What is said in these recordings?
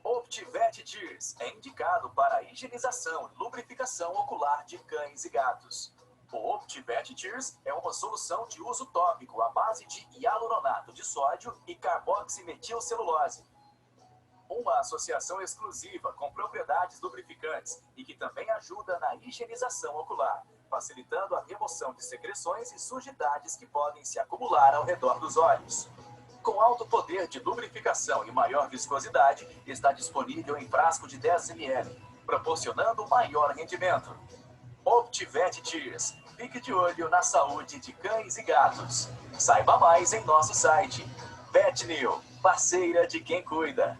Optivet Tears é indicado para a higienização e lubrificação ocular de cães e gatos. O Optivet Tears é uma solução de uso tópico à base de hialuronato de sódio e carboximetilcelulose. Uma associação exclusiva com propriedades lubrificantes e que também ajuda na higienização ocular, facilitando a remoção de secreções e sujidades que podem se acumular ao redor dos olhos. Com alto poder de lubrificação e maior viscosidade, está disponível em frasco de 10 ml, proporcionando maior rendimento. Optivet Tears. Fique de olho na saúde de cães e gatos. Saiba mais em nosso site. VetNew, parceira de quem cuida.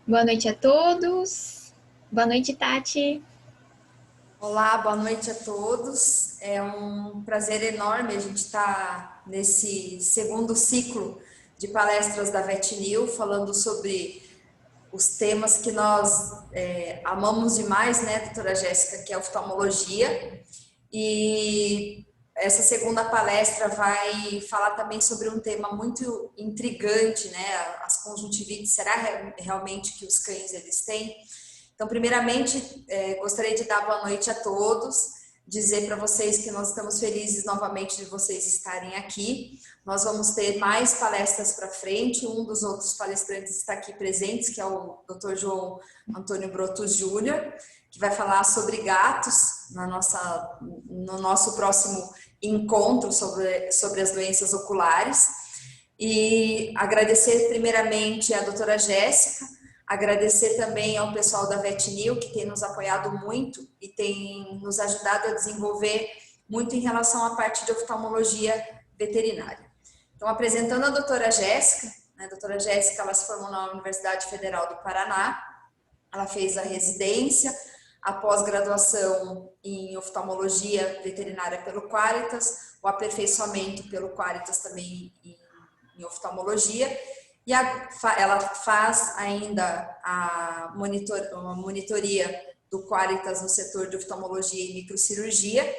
Boa noite a todos. Boa noite, Tati. Olá, boa noite a todos. É um prazer enorme a gente estar nesse segundo ciclo de palestras da VetNew, falando sobre os temas que nós amamos demais, né, doutora Jéssica, que é a oftalmologia. E essa segunda palestra vai falar também sobre um tema muito intrigante, né, as conjuntivites. Será realmente que os cães eles têm? Então, primeiramente, gostaria de dar boa noite a todos, dizer para vocês que nós estamos felizes novamente de vocês estarem aqui. Nós vamos ter mais palestras para frente, um dos outros palestrantes está aqui presentes, que é o Dr. João Antônio Brotus Júnior, que vai falar sobre gatos no nosso próximo encontro sobre as doenças oculares. E agradecer primeiramente a doutora Jéssica, agradecer também ao pessoal da VetNew, que tem nos apoiado muito e tem nos ajudado a desenvolver muito em relação à parte de oftalmologia veterinária. Então, apresentando a doutora Jéssica, né, a doutora Jéssica, ela se formou na Universidade Federal do Paraná, ela fez a residência, a pós-graduação em oftalmologia veterinária pelo Qualitas, o aperfeiçoamento pelo Qualitas também em oftalmologia, e ela faz ainda uma monitoria do Qualitas no setor de oftalmologia e microcirurgia,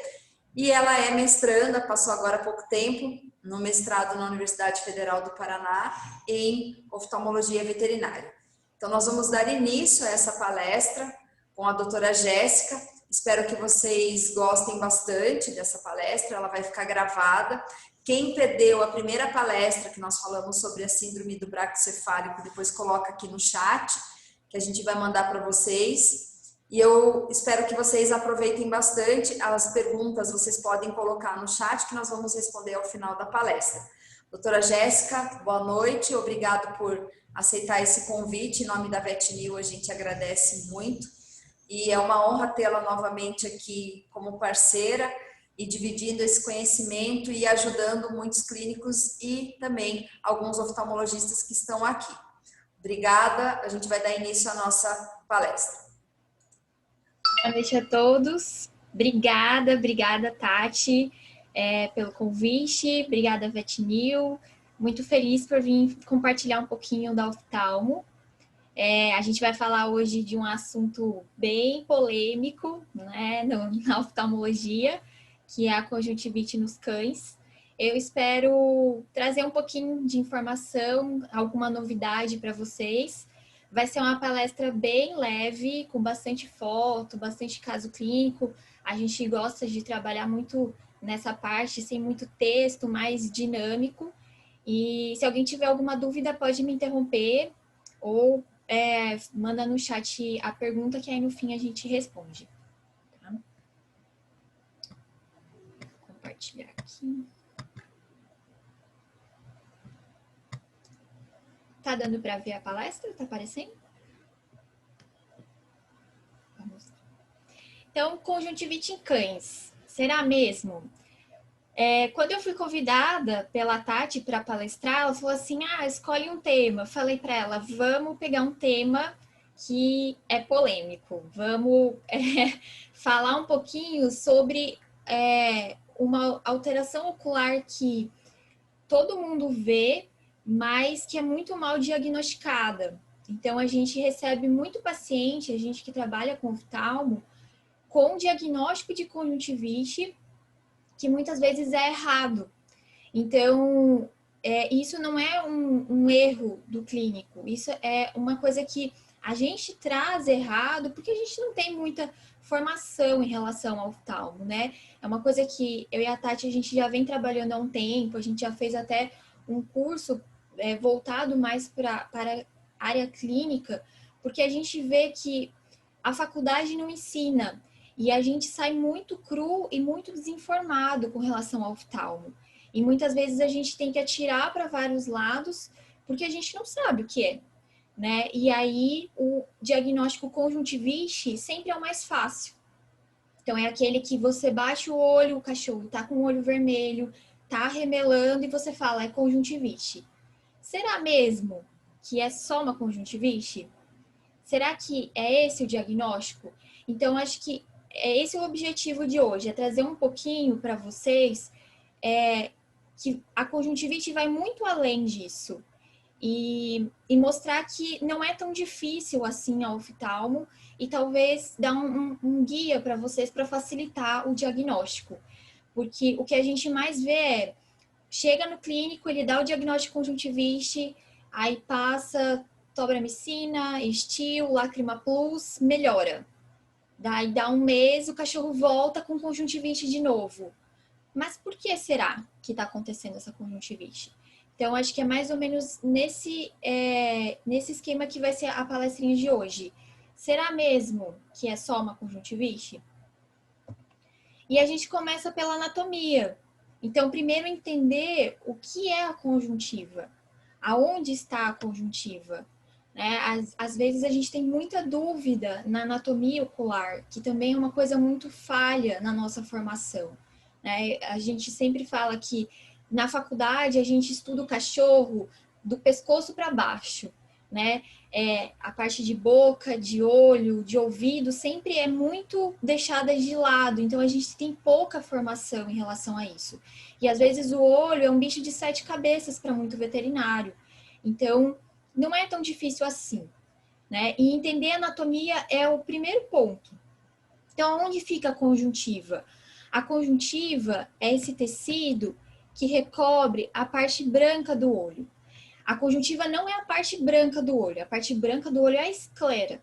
e ela é mestranda, passou agora há pouco tempo, no mestrado na Universidade Federal do Paraná, em oftalmologia veterinária. Então, nós vamos dar início a essa palestra com a doutora Jéssica. Espero que vocês gostem bastante dessa palestra, ela vai ficar gravada. Quem perdeu a primeira palestra, que nós falamos sobre a síndrome do braquicefálico, depois coloca aqui no chat, que a gente vai mandar para vocês. E eu espero que vocês aproveitem bastante. As perguntas vocês podem colocar no chat, que nós vamos responder ao final da palestra. Doutora Jéssica, boa noite. Obrigado por aceitar esse convite. Em nome da VetNew, a gente agradece muito. e é uma honra tê-la novamente aqui como parceira e dividindo esse conhecimento e ajudando muitos clínicos e também alguns oftalmologistas que estão aqui. Obrigada, a gente vai dar início à nossa palestra. Boa noite a todos. Obrigada, Tati, pelo convite. Obrigada, VetNew. Muito feliz por vir compartilhar um pouquinho da oftalmo. A gente vai falar hoje de um assunto bem polêmico, né, na oftalmologia, que é a conjuntivite nos cães. Eu espero trazer um pouquinho de informação, alguma novidade para vocês. Vai ser uma palestra bem leve, com bastante foto, bastante caso clínico. A gente gosta de trabalhar muito nessa parte, sem muito texto, mais dinâmico. E se alguém tiver alguma dúvida, pode me interromper ou manda no chat a pergunta que aí no fim a gente responde. Tá? Vou compartilhar aqui. Tá dando para ver a palestra? Tá aparecendo? Vamos lá. Então, conjuntivite em cães. Será mesmo? Quando eu fui convidada pela Tati para palestrar, ela falou assim, escolhe um tema. Eu falei para ela, vamos pegar um tema que é polêmico. Vamos falar um pouquinho sobre uma alteração ocular que todo mundo vê, mas que é muito mal diagnosticada. Então, a gente recebe muito paciente, a gente que trabalha com oftalmo, com diagnóstico de conjuntivite, que muitas vezes é errado. Então, isso não é um erro do clínico, isso é uma coisa que a gente traz errado porque a gente não tem muita formação em relação ao oftalmo, né? É uma coisa que eu e a Tati, a gente já vem trabalhando há um tempo, a gente já fez até um curso voltado mais para a área clínica, porque a gente vê que a faculdade não ensina, e a gente sai muito cru e muito desinformado com relação ao oftalmo. E muitas vezes a gente tem que atirar para vários lados, porque a gente não sabe o que é, né? E aí o diagnóstico conjuntivite sempre é o mais fácil. Então é aquele que você bate o olho, o cachorro tá com o olho vermelho, tá remelando e você fala, é conjuntivite. Será mesmo que é só uma conjuntivite? Será que é esse o diagnóstico? Então, acho que esse é o objetivo de hoje, é trazer um pouquinho para vocês que a conjuntivite vai muito além disso e mostrar que não é tão difícil assim a oftalmo e talvez dar um guia para vocês para facilitar o diagnóstico. Porque o que a gente mais vê chega no clínico, ele dá o diagnóstico de conjuntivite, aí passa tobramicina, Estil, Lacrima Plus, melhora. Daí dá um mês, o cachorro volta com conjuntivite de novo. Mas por que será que está acontecendo essa conjuntivite? Então, acho que é mais ou menos nesse esquema que vai ser a palestrinha de hoje. Será mesmo que é só uma conjuntivite? E a gente começa pela anatomia. Então, primeiro entender o que é a conjuntiva. Aonde está a conjuntiva? Né? Às vezes a gente tem muita dúvida na anatomia ocular, que também é uma coisa muito falha na nossa formação. Né? A gente sempre fala que na faculdade a gente estuda o cachorro do pescoço para baixo, né? A parte de boca, de olho, de ouvido sempre é muito deixada de lado, então a gente tem pouca formação em relação a isso. E às vezes o olho é um bicho de 7 cabeças para muito veterinário, então não é tão difícil assim, né? E entender a anatomia é o primeiro ponto. Então, onde fica a conjuntiva? A conjuntiva é esse tecido que recobre a parte branca do olho. A conjuntiva não é a parte branca do olho, a parte branca do olho é a esclera.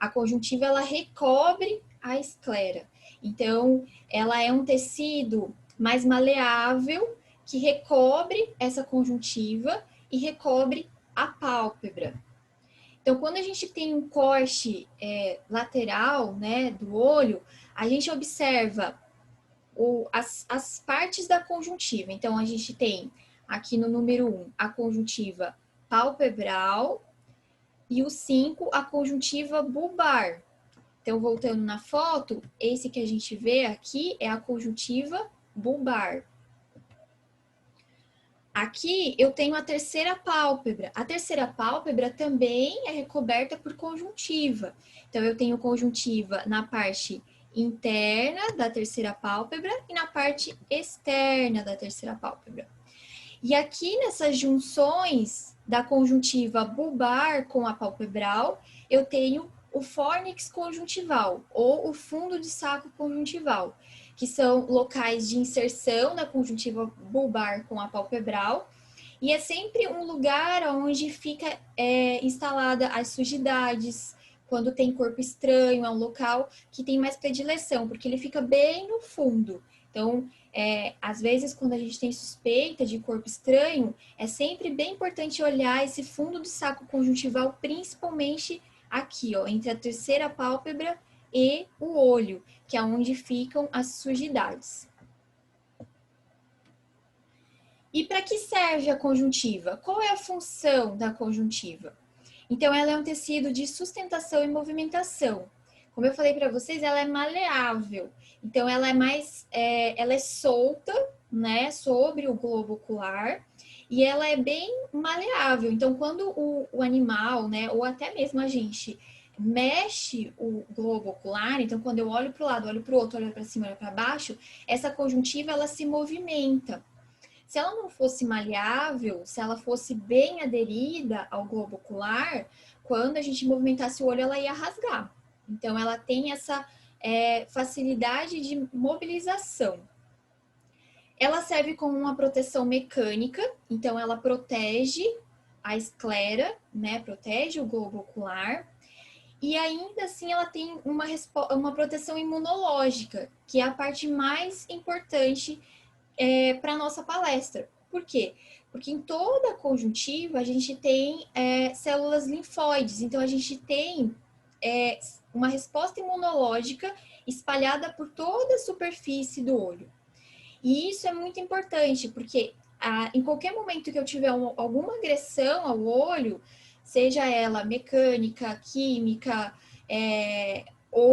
A conjuntiva, ela recobre a esclera. Então, ela é um tecido mais maleável que recobre essa conjuntiva e recobre a pálpebra. Então, quando a gente tem um corte lateral, né, do olho, a gente observa as partes da conjuntiva. Então, a gente tem aqui no número 1 a conjuntiva palpebral e o 5 a conjuntiva bulbar. Então, voltando na foto, esse que a gente vê aqui é a conjuntiva bulbar. Aqui eu tenho a terceira pálpebra. A terceira pálpebra também é recoberta por conjuntiva. Então, eu tenho conjuntiva na parte interna da terceira pálpebra e na parte externa da terceira pálpebra. E aqui nessas junções da conjuntiva bulbar com a palpebral, eu tenho o fórnix conjuntival ou o fundo de saco conjuntival, que são locais de inserção da conjuntiva bulbar com a palpebral, e é sempre um lugar onde fica instalada as sujidades. Quando tem corpo estranho, é um local que tem mais predileção, porque ele fica bem no fundo. Então, às vezes, quando a gente tem suspeita de corpo estranho, é sempre bem importante olhar esse fundo do saco conjuntival, principalmente aqui, ó, entre a terceira pálpebra e o olho, que é onde ficam as sujidades. E para que serve a conjuntiva? Qual é a função da conjuntiva? Então, ela é um tecido de sustentação e movimentação. Como eu falei para vocês, ela é maleável. Então, ela é solta, né, sobre o globo ocular, e ela é bem maleável. Então, quando o animal, né, ou até mesmo a gente mexe o globo ocular, então quando eu olho para o lado, olho para o outro, olho para cima, olho para baixo, essa conjuntiva ela se movimenta. Se ela não fosse maleável, se ela fosse bem aderida ao globo ocular, quando a gente movimentasse o olho, ela ia rasgar. Então, ela tem essa facilidade de mobilização. Ela serve como uma proteção mecânica, então ela protege a esclera, né? Protege o globo ocular. E ainda assim ela tem uma proteção imunológica, que é a parte mais importante para a nossa palestra. Por quê? Porque em toda a conjuntiva a gente tem células linfóides, então a gente tem uma resposta imunológica espalhada por toda a superfície do olho. E isso é muito importante, porque em qualquer momento que eu tiver alguma agressão ao olho, seja ela mecânica, química, ou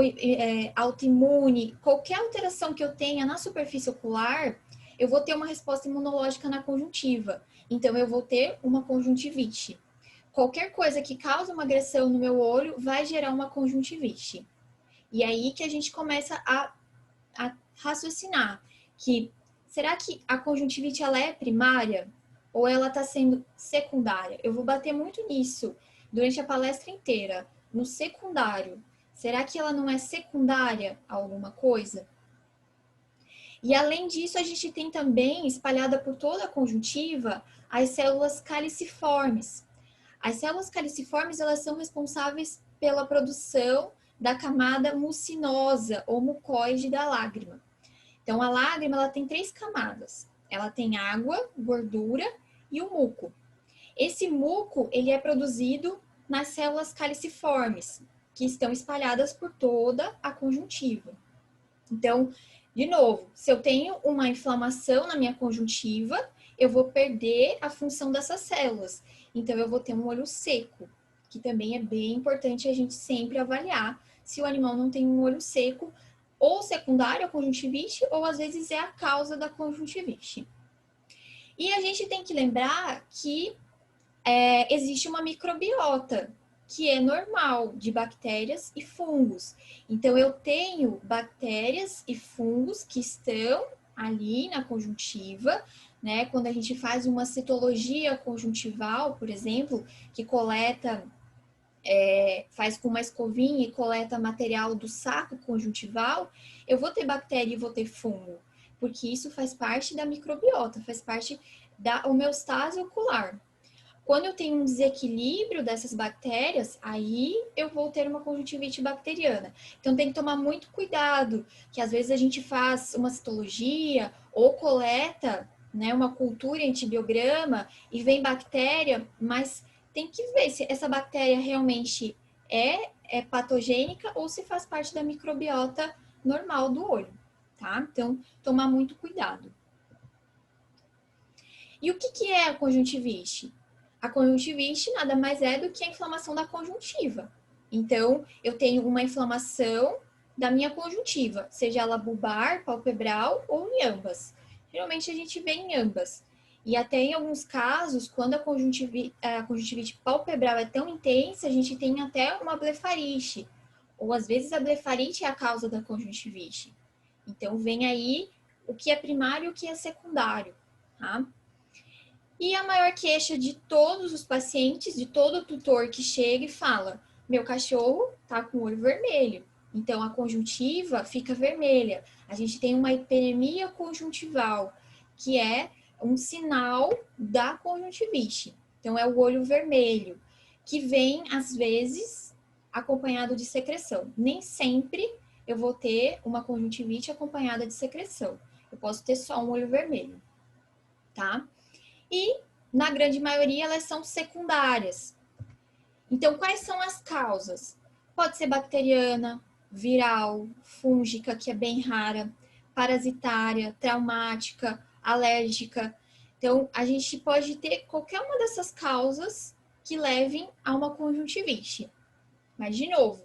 autoimune, qualquer alteração que eu tenha na superfície ocular, eu vou ter uma resposta imunológica na conjuntiva. Então, eu vou ter uma conjuntivite. Qualquer coisa que cause uma agressão no meu olho vai gerar uma conjuntivite. E aí que a gente começa a raciocinar que será que a conjuntivite ela é primária ou ela está sendo secundária? Eu vou bater muito nisso durante a palestra inteira, no secundário. Será que ela não é secundária a alguma coisa? E além disso, a gente tem também, espalhada por toda a conjuntiva, as células caliciformes. As células caliciformes, elas são responsáveis pela produção da camada mucinosa ou mucoide da lágrima. Então, a lágrima, ela tem 3 camadas. Ela tem água, gordura e o muco. Esse muco, ele é produzido nas células caliciformes, que estão espalhadas por toda a conjuntiva. Então, de novo, se eu tenho uma inflamação na minha conjuntiva, eu vou perder a função dessas células. Então, eu vou ter um olho seco, que também é bem importante a gente sempre avaliar se o animal não tem um olho seco, ou secundário à conjuntivite, ou às vezes é a causa da conjuntivite. E a gente tem que lembrar que existe uma microbiota, que é normal, de bactérias e fungos. Então, eu tenho bactérias e fungos que estão ali na conjuntiva, né? Quando a gente faz uma citologia conjuntival, por exemplo, que coleta, faz com uma escovinha e coleta material do saco conjuntival, eu vou ter bactéria e vou ter fungo, porque isso faz parte da microbiota, faz parte da homeostase ocular. Quando eu tenho um desequilíbrio dessas bactérias, aí eu vou ter uma conjuntivite bacteriana. Então tem que tomar muito cuidado, que às vezes a gente faz uma citologia ou coleta, né, uma cultura em antibiograma e vem bactéria, mas tem que ver se essa bactéria realmente é patogênica ou se faz parte da microbiota normal do olho, tá? Então, tomar muito cuidado. E o que é a conjuntivite? A conjuntivite nada mais é do que a inflamação da conjuntiva. Então, eu tenho uma inflamação da minha conjuntiva, seja ela bulbar, palpebral ou em ambas. Geralmente a gente vê em ambas. E até em alguns casos, quando a conjuntivite palpebral é tão intensa, a gente tem até uma blefarite. Ou às vezes a blefarite é a causa da conjuntivite. Então, vem aí o que é primário e o que é secundário, tá? E a maior queixa de todos os pacientes, de todo tutor que chega e fala: meu cachorro tá com o olho vermelho, então a conjuntiva fica vermelha. A gente tem uma hiperemia conjuntival, que é um sinal da conjuntivite. Então é o olho vermelho, que vem às vezes acompanhado de secreção. Nem sempre eu vou ter uma conjuntivite acompanhada de secreção. Eu posso ter só um olho vermelho, tá? E, na grande maioria, elas são secundárias. Então, quais são as causas? Pode ser bacteriana, viral, fúngica, que é bem rara, parasitária, traumática, alérgica. Então, a gente pode ter qualquer uma dessas causas que levem a uma conjuntivite. Mas, de novo,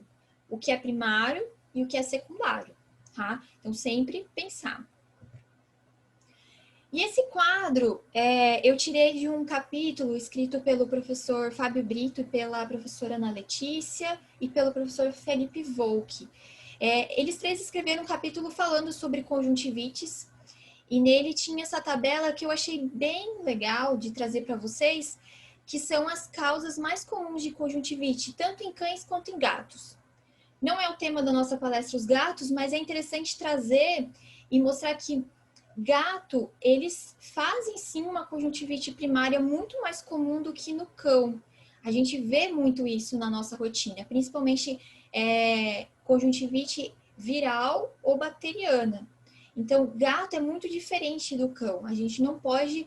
o que é primário e o que é secundário, tá? Então, sempre pensar. E esse quadro eu tirei de um capítulo escrito pelo professor Fábio Brito, pela professora Ana Letícia e pelo professor Felipe Volk. Eles três escreveram um capítulo falando sobre conjuntivites, e nele tinha essa tabela que eu achei bem legal de trazer para vocês, que são as causas mais comuns de conjuntivite, tanto em cães quanto em gatos. Não é o tema da nossa palestra os gatos, mas é interessante trazer e mostrar que gato, eles fazem sim uma conjuntivite primária muito mais comum do que no cão. A gente vê muito isso na nossa rotina, principalmente conjuntivite viral ou bacteriana. Então, gato é muito diferente do cão. A gente não pode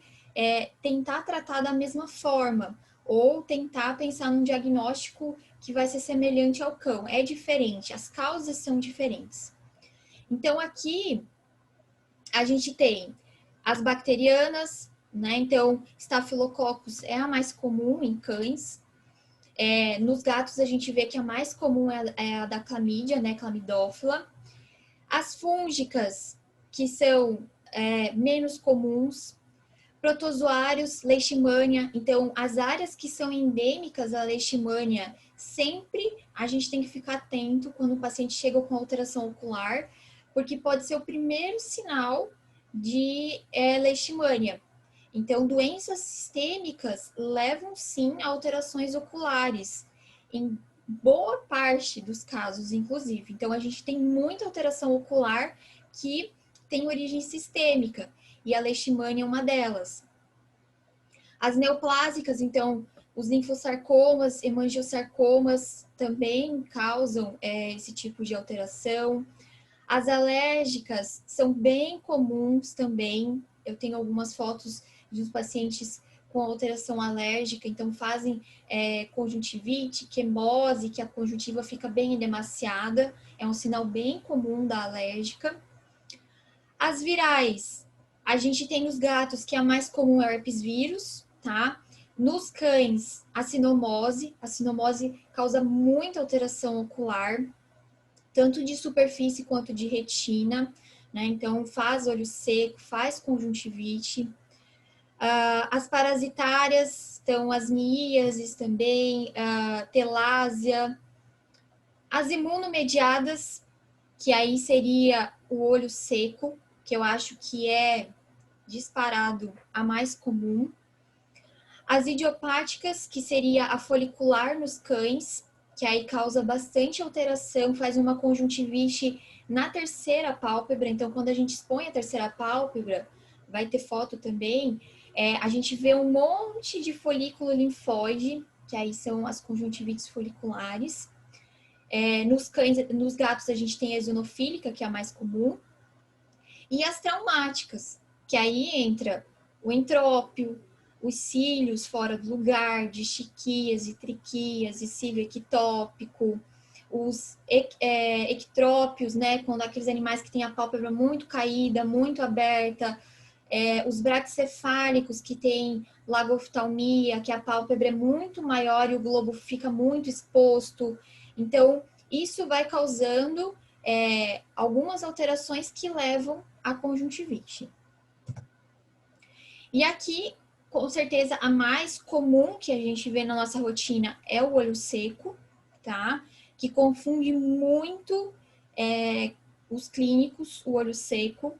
tentar tratar da mesma forma ou tentar pensar num diagnóstico que vai ser semelhante ao cão. É diferente, as causas são diferentes. Então, aqui a gente tem as bacterianas, né? Então, Staphylococcus é a mais comum em cães. Nos gatos, a gente vê que a mais comum é a da clamídia, né? Clamidófila. As fúngicas, que são menos comuns. Protozoários, leishmania. Então, as áreas que são endêmicas à leishmania, sempre a gente tem que ficar atento quando o paciente chega com alteração ocular, porque pode ser o primeiro sinal de leishmania. Então, doenças sistêmicas levam sim a alterações oculares, em boa parte dos casos, inclusive. Então, a gente tem muita alteração ocular que tem origem sistêmica, e a leishmania é uma delas. As neoplásicas, então, os linfossarcomas, hemangiosarcomas também causam esse tipo de alteração. As alérgicas são bem comuns também. Eu tenho algumas fotos dos pacientes com alteração alérgica, então fazem conjuntivite, quemose, que a conjuntiva fica bem edemaciada. É um sinal bem comum da alérgica. As virais, a gente tem nos gatos, que a mais comum é o herpes vírus, tá? Nos cães, a sinomose. A sinomose causa muita alteração ocular, tanto de superfície quanto de retina, né? Então, faz olho seco, faz conjuntivite. As parasitárias, então, as miíases também, telásia. As imunomediadas, que aí seria o olho seco, que eu acho que é disparado a mais comum. As idiopáticas, que seria a folicular nos cães, que aí causa bastante alteração, faz uma conjuntivite na terceira pálpebra. Então, quando a gente expõe a terceira pálpebra, vai ter foto também, a gente vê um monte de folículo linfóide, que aí são as conjuntivites foliculares. Nos cães, nos gatos, a gente tem a eosinofílica, que é a mais comum. E as traumáticas, que aí entra o entrópio, os cílios fora do lugar, distiquíase, triquíase, cílio ectópico, os ectrópios, né, quando aqueles animais que têm a pálpebra muito caída, muito aberta, os braquicefálicos que têm lagoftalmia, que a pálpebra é muito maior e o globo fica muito exposto. Então, isso vai causando algumas alterações que levam à conjuntivite. E aqui, com certeza, a mais comum que a gente vê na nossa rotina é o olho seco, tá? Que confunde muito os clínicos, o olho seco,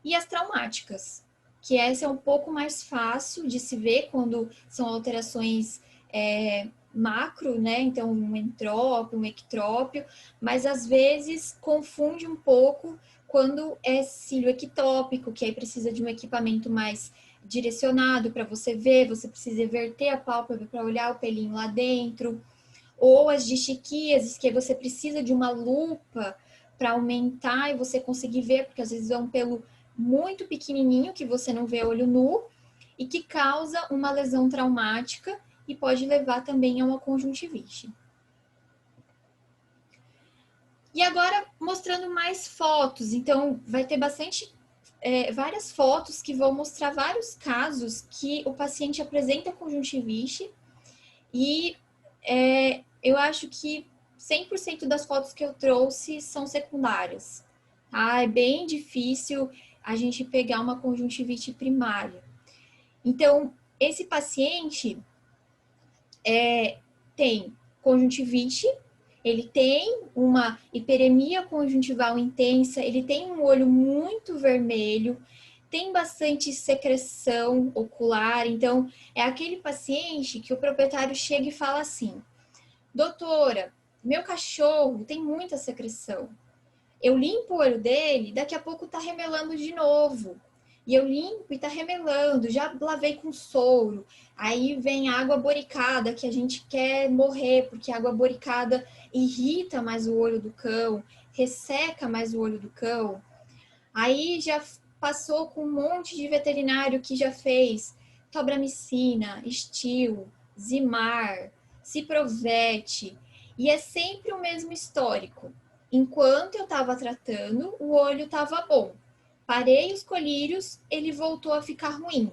e as traumáticas, que essa é um pouco mais fácil de se ver quando são alterações macro, né? Então, um entrópio, um ectrópio, mas às vezes confunde um pouco quando é cílio ectópico, que aí precisa de um equipamento mais direcionado para você ver, você precisa inverter a pálpebra para olhar o pelinho lá dentro, ou as distiquíases, que aí você precisa de uma lupa para aumentar e você conseguir ver, porque às vezes é um pelo muito pequenininho que você não vê a olho nu e que causa uma lesão traumática e pode levar também a uma conjuntivite. E agora, mostrando mais fotos. Então, vai ter várias fotos que vão mostrar vários casos que o paciente apresenta conjuntivite e eu acho que 100% das fotos que eu trouxe são secundárias. Tá? É bem difícil a gente pegar uma conjuntivite primária. Então, esse paciente tem conjuntivite, ele tem uma hiperemia conjuntival intensa, ele tem um olho muito vermelho, tem bastante secreção ocular, então é aquele paciente que o proprietário chega e fala assim: doutora, meu cachorro tem muita secreção. Eu limpo o olho dele, daqui a pouco tá remelando de novo. E eu limpo e tá remelando, já lavei com soro. Aí vem a água boricada, que a gente quer morrer, porque a água boricada irrita mais o olho do cão, resseca mais o olho do cão. Aí já passou com um monte de veterinário que já fez tobramicina, Stil, Zimar, Ciprovete, e é sempre o mesmo histórico. Enquanto eu estava tratando, o olho estava bom. Parei os colírios, ele voltou a ficar ruim.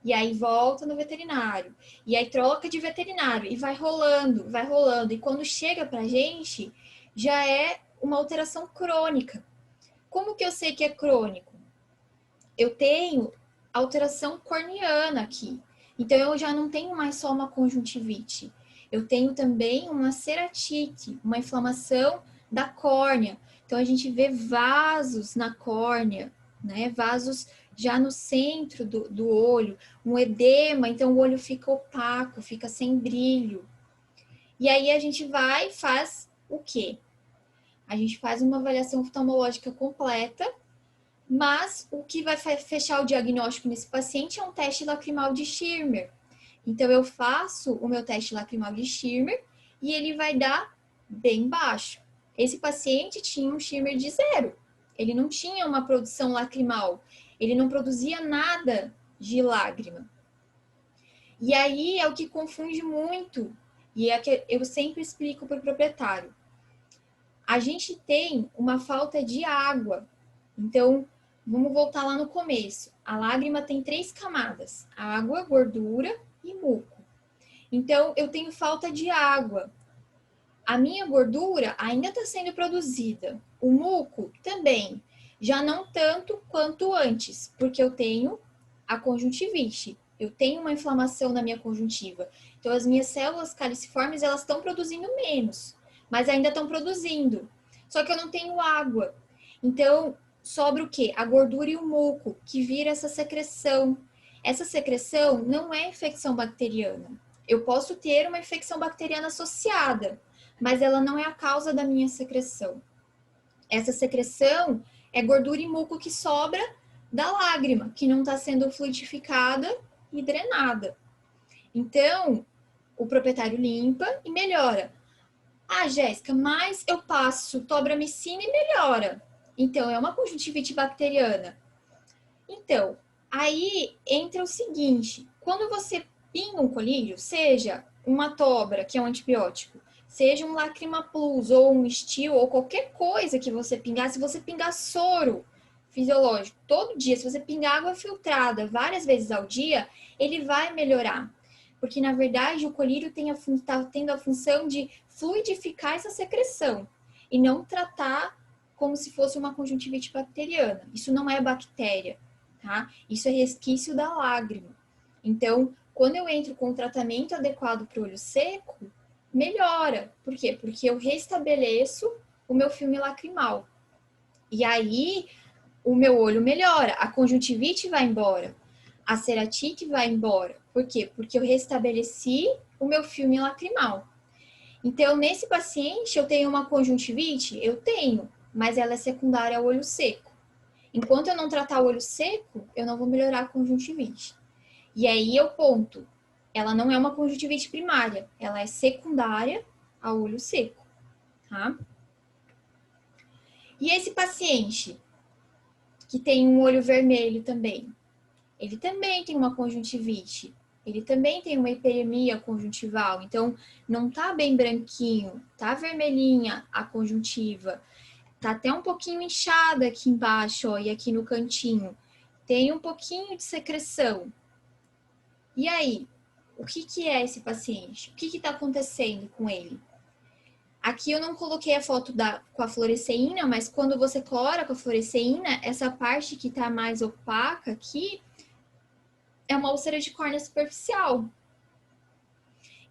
E aí volta no veterinário. E aí troca de veterinário. E vai rolando, vai rolando. E quando chega pra gente, já é uma alteração crônica. Como que eu sei que é crônico? Eu tenho alteração corneana aqui. Então, eu já não tenho mais só uma conjuntivite. Eu tenho também uma ceratite, uma inflamação da córnea. Então, a gente vê vasos na córnea, né? Vasos já no centro do olho, um edema, então o olho fica opaco, fica sem brilho. E aí a gente vai e faz o quê? A gente faz uma avaliação oftalmológica completa, mas o que vai fechar o diagnóstico nesse paciente é um teste lacrimal de Schirmer. Então, eu faço o meu teste lacrimal de Schirmer e ele vai dar bem baixo. Esse paciente tinha um Schirmer de 0. Ele não tinha uma produção lacrimal. Ele não produzia nada de lágrima. E aí é o que confunde muito. E é que eu sempre explico para o proprietário. A gente tem uma falta de água. Então, vamos voltar lá no começo. A lágrima tem 3 camadas: água, gordura e muco. Então, eu tenho falta de água. A minha gordura ainda está sendo produzida. O muco também. Já não tanto quanto antes, porque eu tenho a conjuntivite. Eu tenho uma inflamação na minha conjuntiva. Então, as minhas células caliciformes, elas estão produzindo menos, mas ainda estão produzindo. Só que eu não tenho água. Então, sobra o quê? A gordura e o muco, que vira essa secreção. Essa secreção não é infecção bacteriana. Eu posso ter uma infecção bacteriana associada, mas ela não é a causa da minha secreção. Essa secreção é gordura e muco que sobra da lágrima, que não está sendo fluidificada e drenada. Então, o proprietário limpa e melhora. Ah, Jéssica, mas eu passo tobramicina e melhora. Então, é uma conjuntivite bacteriana. Então, aí entra o seguinte: quando você pinga um colírio, seja uma tobra, que é um antibiótico, seja um Lacrima Plus ou um Stil ou qualquer coisa que você pingar, se você pingar soro fisiológico todo dia, se você pingar água filtrada várias vezes ao dia, ele vai melhorar. Porque, na verdade, o colírio está tendo a função de fluidificar essa secreção e não tratar como se fosse uma conjuntivite bacteriana. Isso não é bactéria, tá? Isso é resquício da lágrima. Então, quando eu entro com o tratamento adequado para o olho seco, melhora. Por quê? Porque eu restabeleço o meu filme lacrimal. E aí, o meu olho melhora, a conjuntivite vai embora, a ceratite vai embora. Por quê? Porque eu restabeleci o meu filme lacrimal. Então, nesse paciente, eu tenho uma conjuntivite? Eu tenho, mas ela é secundária ao olho seco. Enquanto eu não tratar o olho seco, eu não vou melhorar a conjuntivite. E aí eu ponto. Ela não é uma conjuntivite primária, ela é secundária ao olho seco, tá? E esse paciente que tem um olho vermelho também, ele também tem uma conjuntivite, ele também tem uma hiperemia conjuntival, então não tá bem branquinho, tá vermelhinha a conjuntiva, tá até um pouquinho inchada aqui embaixo, ó, e aqui no cantinho, tem um pouquinho de secreção. E aí, o que é esse paciente? O que está acontecendo com ele? Aqui eu não coloquei a foto com a fluoresceína, mas quando você clora com a fluoresceína, essa parte que está mais opaca aqui é uma úlcera de córnea superficial.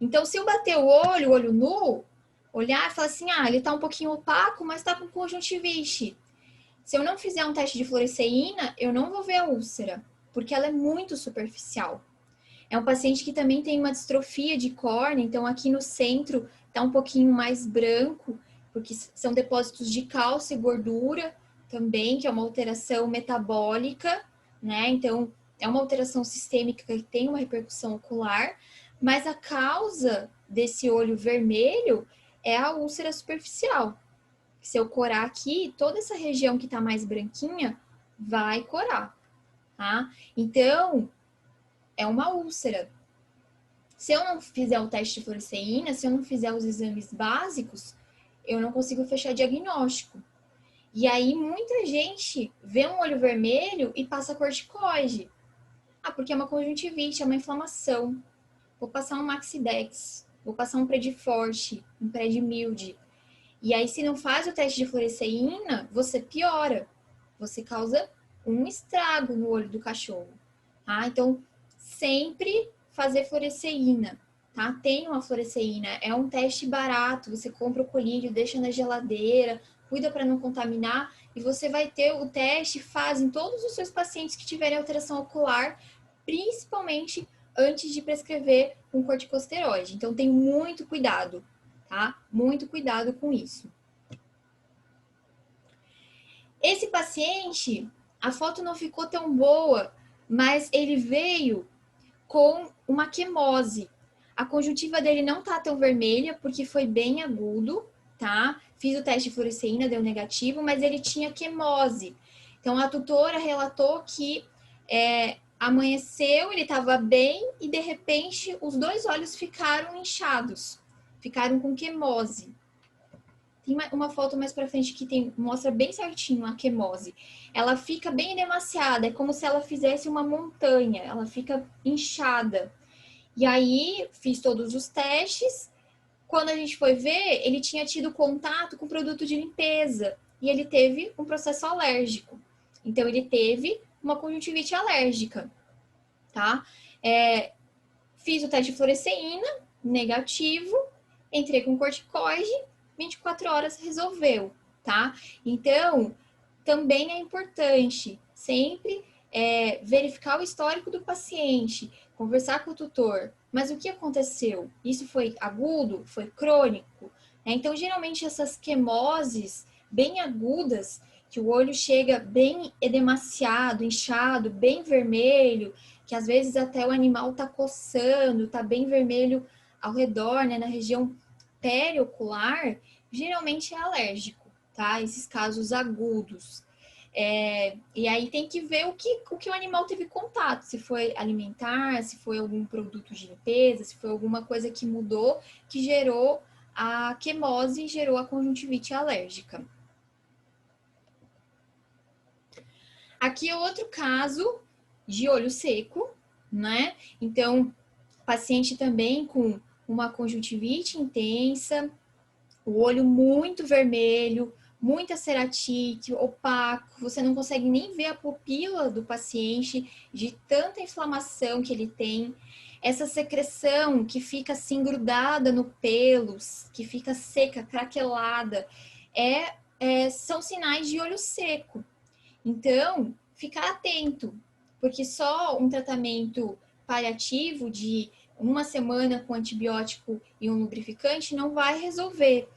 Então, se eu bater o olho nu, olhar e falar assim, ele está um pouquinho opaco, mas está com conjuntivite. Se eu não fizer um teste de fluoresceína, eu não vou ver a úlcera, porque ela é muito superficial. É um paciente que também tem uma distrofia de córnea, então aqui no centro está um pouquinho mais branco, porque são depósitos de cálcio e gordura também, que é uma alteração metabólica, né? Então, é uma alteração sistêmica que tem uma repercussão ocular, mas a causa desse olho vermelho é a úlcera superficial. Se eu corar aqui, toda essa região que está mais branquinha vai corar, tá? Então, é uma úlcera. Se eu não fizer o teste de fluoresceína, se eu não fizer os exames básicos, eu não consigo fechar diagnóstico. E aí, muita gente vê um olho vermelho e passa corticoide. Porque é uma conjuntivite, é uma inflamação. Vou passar um Maxidex, vou passar um Prediforte, um Predmilde. E aí, se não faz o teste de fluoresceína, você piora. Você causa um estrago no olho do cachorro. Tá? Então, sempre fazer fluoresceína, tá? Tem uma fluoresceína, é um teste barato, você compra o colírio, deixa na geladeira, cuida para não contaminar e você vai ter o teste, faz em todos os seus pacientes que tiverem alteração ocular, principalmente antes de prescrever um corticosteroide. Então, tem muito cuidado, tá? Muito cuidado com isso. Esse paciente, a foto não ficou tão boa, mas ele veio com uma quimose. A conjuntiva dele não tá tão vermelha, porque foi bem agudo, tá? Fiz o teste de fluoresceína, deu negativo, mas ele tinha quimose. Então, a tutora relatou que amanheceu, ele estava bem e, de repente, os dois olhos ficaram inchados. Ficaram com quimose. Tem uma foto mais pra frente que mostra bem certinho a quimose. Ela fica bem edemaciada, é como se ela fizesse uma montanha, ela fica inchada. E aí, fiz todos os testes. Quando a gente foi ver, ele tinha tido contato com produto de limpeza e ele teve um processo alérgico. Então, ele teve uma conjuntivite alérgica, tá? Fiz o teste de fluoresceína, negativo, entrei com corticoide, 24 horas resolveu, tá? Então, também é importante sempre verificar o histórico do paciente, conversar com o tutor. Mas o que aconteceu? Isso foi agudo? Foi crônico? Então, geralmente, essas quimoses bem agudas, que o olho chega bem edemaciado, inchado, bem vermelho, que às vezes até o animal tá coçando, tá bem vermelho ao redor, né, na região periocular, geralmente é alérgico, tá? Esses casos agudos. E aí tem que ver o que o animal teve contato, se foi alimentar, se foi algum produto de limpeza, se foi alguma coisa que mudou, que gerou a quimose e gerou a conjuntivite alérgica. Aqui é outro caso de olho seco, né? Então, paciente também com uma conjuntivite intensa, o olho muito vermelho, muita ceratite, opaco, você não consegue nem ver a pupila do paciente de tanta inflamação que ele tem. Essa secreção que fica assim grudada no pelos, que fica seca, craquelada, são sinais de olho seco. Então, ficar atento, porque só um tratamento paliativo de uma semana com antibiótico e um lubrificante não vai resolver.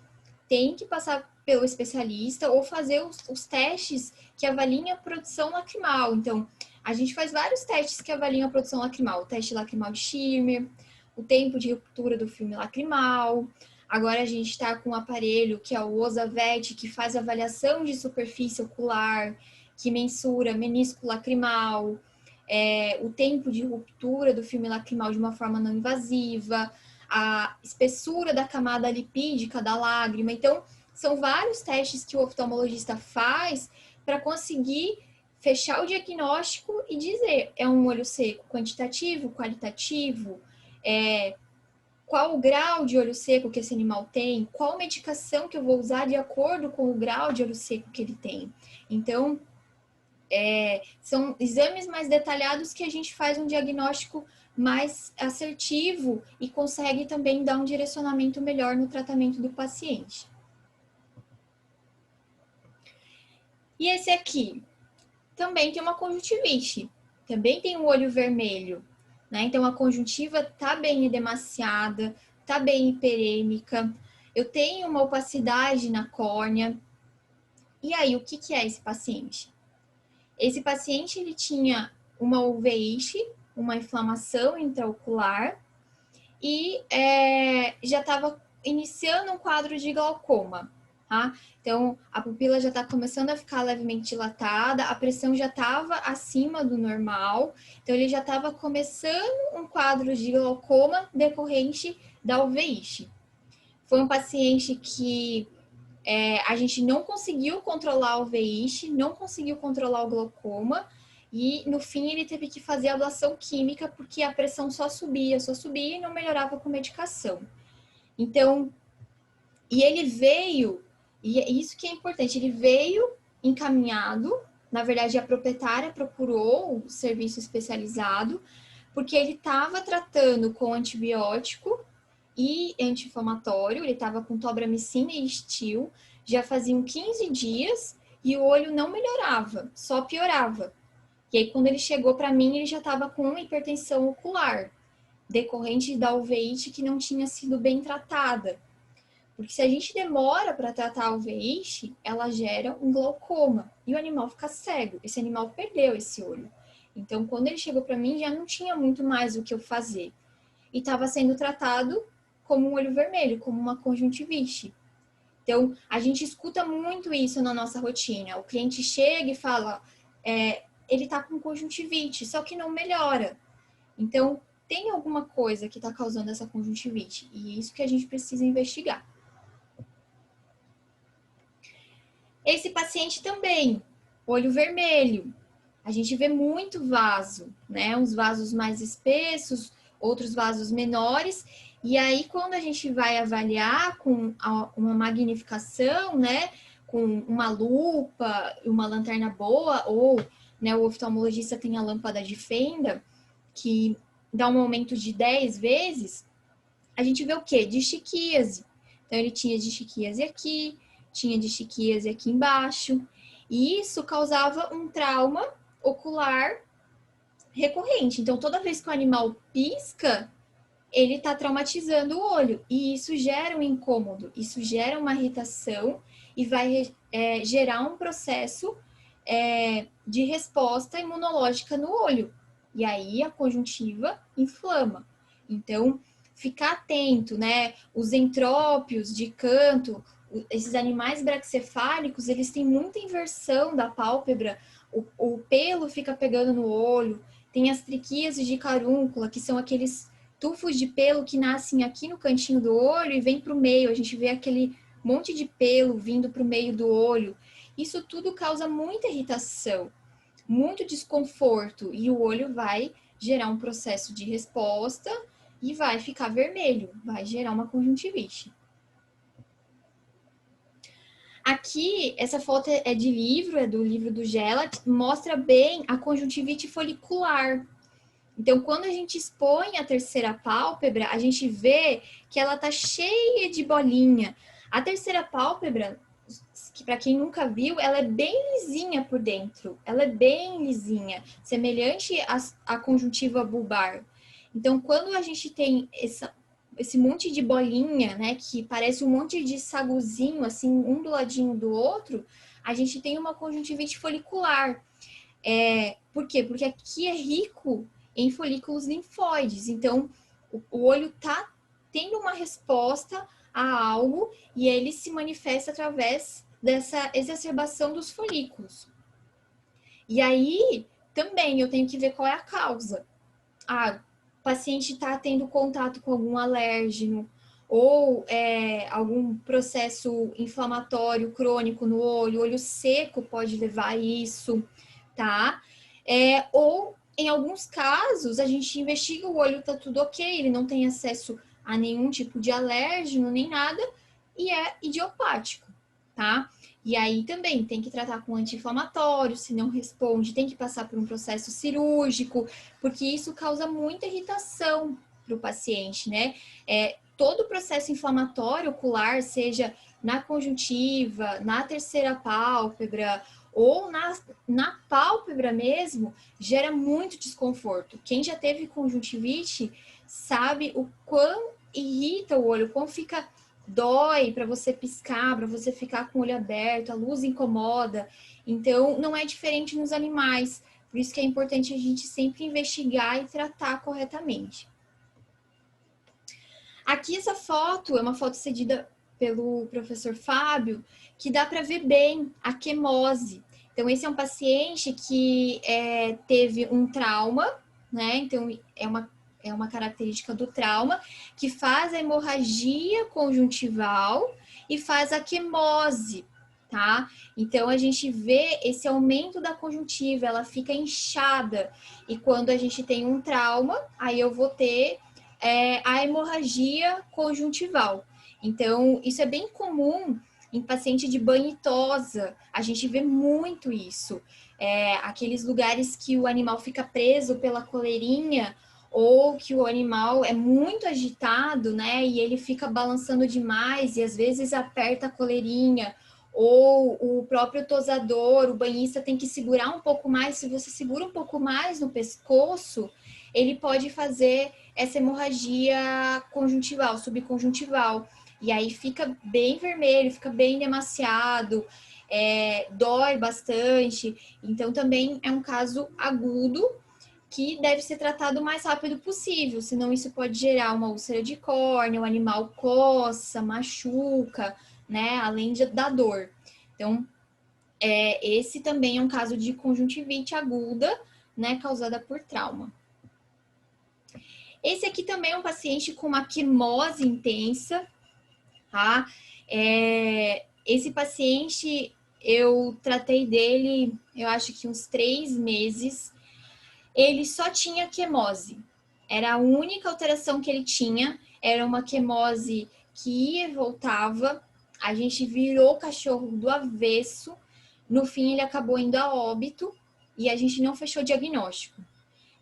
Tem que passar pelo especialista ou fazer os testes que avaliam a produção lacrimal. Então, a gente faz vários testes que avaliam a produção lacrimal. O teste lacrimal de Schirmer, o tempo de ruptura do filme lacrimal. Agora a gente está com um aparelho que é o Osavet, que faz avaliação de superfície ocular, que mensura menisco lacrimal, o tempo de ruptura do filme lacrimal de uma forma não invasiva, a espessura da camada lipídica da lágrima. Então, são vários testes que o oftalmologista faz para conseguir fechar o diagnóstico e dizer, é um olho seco quantitativo, qualitativo, qual o grau de olho seco que esse animal tem, qual medicação que eu vou usar de acordo com o grau de olho seco que ele tem. Então, são exames mais detalhados que a gente faz um diagnóstico mais assertivo e consegue também dar um direcionamento melhor no tratamento do paciente. E esse aqui também tem uma conjuntivite, também tem um olho vermelho, né? Então a conjuntiva tá bem edemaciada, tá bem hiperêmica, eu tenho uma opacidade na córnea. E aí, o que é esse paciente? Esse paciente, ele tinha uma uveixe, uma inflamação intraocular e já estava iniciando um quadro de glaucoma, tá? Então, a pupila já está começando a ficar levemente dilatada, a pressão já estava acima do normal, então ele já estava começando um quadro de glaucoma decorrente da uveixe. Foi um paciente que a gente não conseguiu controlar a uveixe, não conseguiu controlar o glaucoma, e no fim ele teve que fazer ablação química porque a pressão só subia e não melhorava com medicação. Então, e ele veio, e é isso que é importante, ele veio encaminhado, na verdade a proprietária procurou o serviço especializado, porque ele estava tratando com antibiótico e anti-inflamatório, ele estava com tobramicina e Stil, já faziam 15 dias e o olho não melhorava, só piorava. E aí, quando ele chegou para mim, ele já estava com hipertensão ocular, decorrente da uveíte que não tinha sido bem tratada. Porque se a gente demora para tratar a uveíte, ela gera um glaucoma e o animal fica cego. Esse animal perdeu esse olho. Então, quando ele chegou para mim, já não tinha muito mais o que eu fazer. E estava sendo tratado como um olho vermelho, como uma conjuntivite. Então, a gente escuta muito isso na nossa rotina. O cliente chega e fala, ele está com conjuntivite, só que não melhora. Então, tem alguma coisa que está causando essa conjuntivite. E é isso que a gente precisa investigar. Esse paciente também, olho vermelho. A gente vê muito vaso, né? Uns vasos mais espessos, outros vasos menores. E aí, quando a gente vai avaliar com uma magnificação, né? Com uma lupa, uma lanterna boa, ou né, o oftalmologista tem a lâmpada de fenda, que dá um aumento de 10 vezes, a gente vê o quê? Distiquíase. Então, ele tinha distiquíase aqui, tinha distiquíase aqui embaixo. E isso causava um trauma ocular recorrente. Então, toda vez que o animal pisca, ele está traumatizando o olho. E isso gera um incômodo, isso gera uma irritação e vai gerar um processo de resposta imunológica no olho. E aí a conjuntiva inflama. Então, ficar atento, né? Os entrópios de canto, esses animais braquicefálicos, eles têm muita inversão da pálpebra, o pelo fica pegando no olho, tem as triquíases de carúncula, que são aqueles tufos de pelo que nascem aqui no cantinho do olho e vem para o meio, a gente vê aquele monte de pelo vindo para o meio do olho. Isso tudo causa muita irritação, muito desconforto, e o olho vai gerar um processo de resposta e vai ficar vermelho, vai gerar uma conjuntivite. Aqui, essa foto é de livro, é do livro do Gelat, mostra bem a conjuntivite folicular. Então, quando a gente expõe a terceira pálpebra, a gente vê que ela tá cheia de bolinha. A terceira pálpebra, que para quem nunca viu, ela é bem lisinha por dentro. Ela é bem lisinha, semelhante à conjuntiva bulbar. Então, quando a gente tem esse monte de bolinha, né, que parece um monte de saguzinho, assim, um do ladinho do outro, a gente tem uma conjuntivite folicular. Por quê? Porque aqui é rico em folículos linfóides. Então, o olho tá tendo uma resposta a algo e ele se manifesta através dessa exacerbação dos folículos. E aí, também, eu tenho que ver qual é a causa. O paciente está tendo contato com algum alérgeno ou algum processo inflamatório crônico no olho seco pode levar a isso, tá? Ou, em alguns casos, a gente investiga, o olho tá tudo ok, ele não tem acesso a nenhum tipo de alérgeno, nem nada, e é idiopático, tá? E aí também tem que tratar com anti-inflamatório, se não responde, tem que passar por um processo cirúrgico, porque isso causa muita irritação para o paciente, né? Todo o processo inflamatório ocular, seja na conjuntiva, na terceira pálpebra ou na pálpebra mesmo, gera muito desconforto. Quem já teve conjuntivite sabe o quão irrita o olho, quão dói para você piscar, para você ficar com o olho aberto, a luz incomoda. Então, não é diferente nos animais. Por isso que é importante a gente sempre investigar e tratar corretamente. Aqui essa foto é uma foto cedida pelo professor Fábio, que dá para ver bem a quemose. Então, esse é um paciente que teve um trauma, né? Então, é uma característica do trauma, que faz a hemorragia conjuntival e faz a quemose, tá? Então, a gente vê esse aumento da conjuntiva, ela fica inchada. E quando a gente tem um trauma, aí eu vou ter a hemorragia conjuntival. Então, isso é bem comum em paciente de banhitosa. A gente vê muito isso. Aqueles lugares que o animal fica preso pela coleirinha, ou que o animal é muito agitado, né? E ele fica balançando demais e às vezes aperta a coleirinha, ou o próprio tosador, o banhista tem que segurar um pouco mais. Se você segura um pouco mais no pescoço, ele pode fazer essa hemorragia conjuntival, subconjuntival. E aí fica bem vermelho, fica bem demasiado, dói bastante. Então também é um caso agudo que deve ser tratado o mais rápido possível, senão isso pode gerar uma úlcera de córnea, o animal coça, machuca, né, além da dor. Então, esse também é um caso de conjuntivite aguda, né, causada por trauma. Esse aqui também é um paciente com uma quimose intensa, tá? Esse paciente, eu tratei dele, eu acho que uns 3 meses, ele só tinha quimose. Era a única alteração que ele tinha, era uma quimose que ia e voltava. A gente virou o cachorro do avesso. No fim, ele acabou indo a óbito e a gente não fechou o diagnóstico.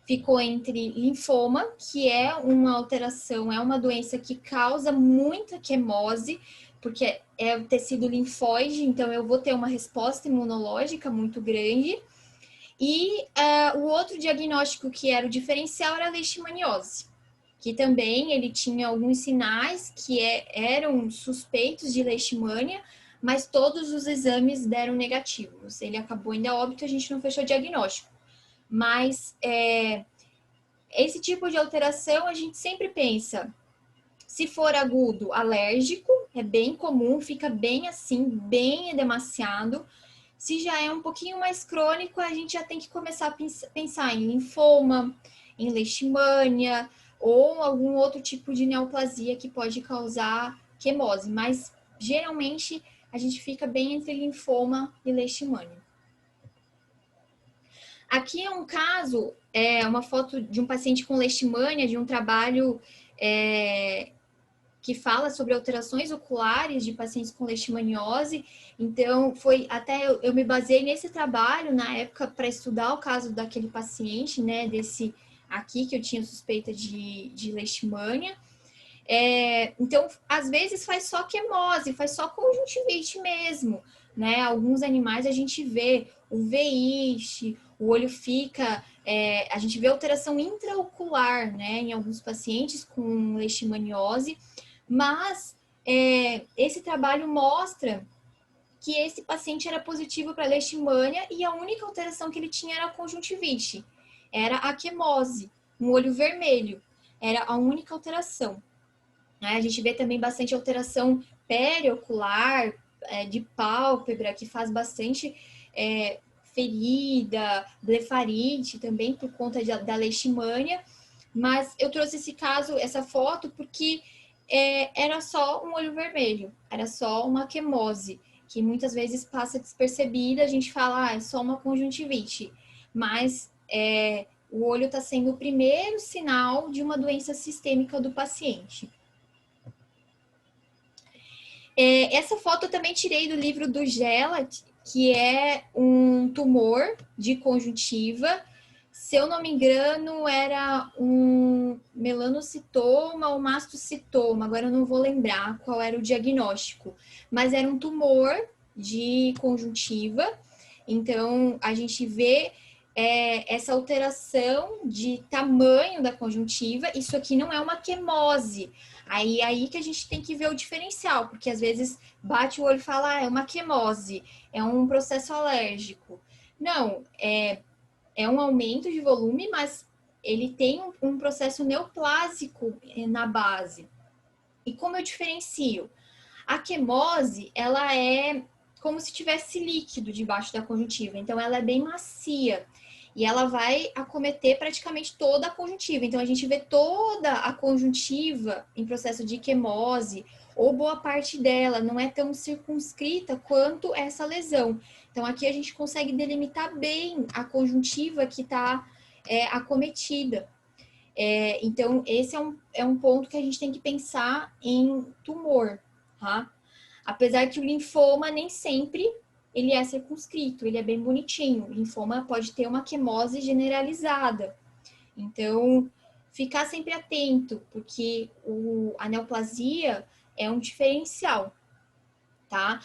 Ficou entre linfoma, que é uma alteração, é uma doença que causa muita quimose, porque é o tecido linfóide, então eu vou ter uma resposta imunológica muito grande. E o outro diagnóstico que era o diferencial era a leishmaniose, que também ele tinha alguns sinais que eram suspeitos de leishmania, mas todos os exames deram negativos. Ele acabou indo a óbito, a gente não fechou o diagnóstico. Mas esse tipo de alteração a gente sempre pensa, se for agudo, alérgico, é bem comum, fica bem assim, bem edemaciado. Se já é um pouquinho mais crônico, a gente já tem que começar a pensar em linfoma, em leishmania ou algum outro tipo de neoplasia que pode causar quimose. Mas, geralmente, a gente fica bem entre linfoma e leishmania. Aqui é um caso, uma foto de um paciente com leishmania, de um trabalho que fala sobre alterações oculares de pacientes com leishmaniose. Então, foi até eu me baseei nesse trabalho na época para estudar o caso daquele paciente, né, desse aqui que eu tinha suspeita de leishmania. Então, às vezes faz só quimose, faz só conjuntivite mesmo, né? Alguns animais a gente vê uveixe, o olho fica, a gente vê alteração intraocular, né? Em alguns pacientes com leishmaniose, mas esse trabalho mostra que esse paciente era positivo para leishmania e a única alteração que ele tinha era a conjuntivite, era a quimose, um olho vermelho, era a única alteração. A gente vê também bastante alteração periocular, de pálpebra, que faz bastante ferida, blefarite também por conta da leishmania. Mas eu trouxe esse caso, essa foto, porque era só um olho vermelho, era só uma quimose, que muitas vezes passa despercebida, a gente fala, é só uma conjuntivite. Mas o olho está sendo o primeiro sinal de uma doença sistêmica do paciente. Essa foto eu também tirei do livro do Gelat, que é um tumor de conjuntiva. Se eu não me engano, era um melanocitoma ou mastocitoma, agora eu não vou lembrar qual era o diagnóstico, mas era um tumor de conjuntiva. Então, a gente vê essa alteração de tamanho da conjuntiva. Isso aqui não é uma quimose. Aí que a gente tem que ver o diferencial, porque às vezes bate o olho e fala, é uma quimose, é um processo alérgico. Não, é um aumento de volume, mas ele tem um processo neoplásico na base. E como eu diferencio? A quimose, ela é como se tivesse líquido debaixo da conjuntiva, então ela é bem macia. E ela vai acometer praticamente toda a conjuntiva. Então, a gente vê toda a conjuntiva em processo de quimose, ou boa parte dela, não é tão circunscrita quanto essa lesão. Então, aqui a gente consegue delimitar bem a conjuntiva que está acometida. Então, esse é um ponto que a gente tem que pensar em tumor, tá? Apesar que o linfoma nem sempre ele é circunscrito, ele é bem bonitinho. O linfoma pode ter uma quimose generalizada. Então, ficar sempre atento, porque a neoplasia é um diferencial, tá?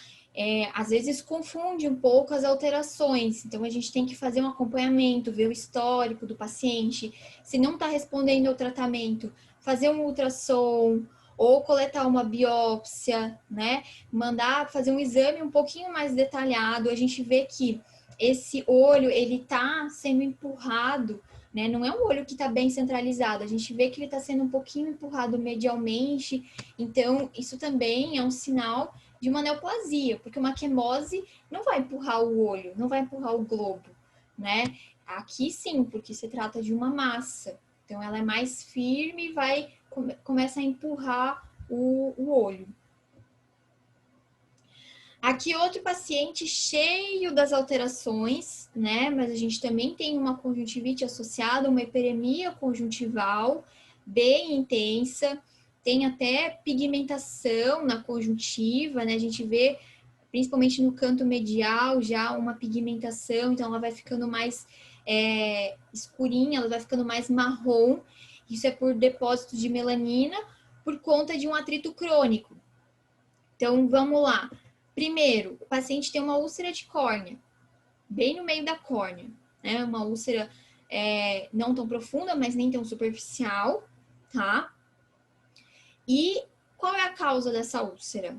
Às vezes confunde um pouco as alterações, então a gente tem que fazer um acompanhamento, ver o histórico do paciente, se não está respondendo ao tratamento, fazer um ultrassom, ou coletar uma biópsia, né? Mandar fazer um exame um pouquinho mais detalhado. A gente vê que esse olho, ele tá sendo empurrado, né? Não é um olho que tá bem centralizado. A gente vê que ele tá sendo um pouquinho empurrado medialmente. Então, isso também é um sinal de uma neoplasia, porque uma quimose não vai empurrar o olho, não vai empurrar o globo, né? Aqui sim, porque se trata de uma massa. Então, ela é mais firme e começa a empurrar o olho. Aqui outro paciente cheio das alterações, né? Mas a gente também tem uma conjuntivite associada, uma hiperemia conjuntival bem intensa, tem até pigmentação na conjuntiva, né? A gente vê, principalmente no canto medial, já uma pigmentação, então ela vai ficando mais escurinha, ela vai ficando mais marrom. Isso é por depósito de melanina, por conta de um atrito crônico. Então, vamos lá. Primeiro, o paciente tem uma úlcera de córnea, bem no meio da córnea, né? Uma úlcera não tão profunda, mas nem tão superficial, tá? E qual é a causa dessa úlcera?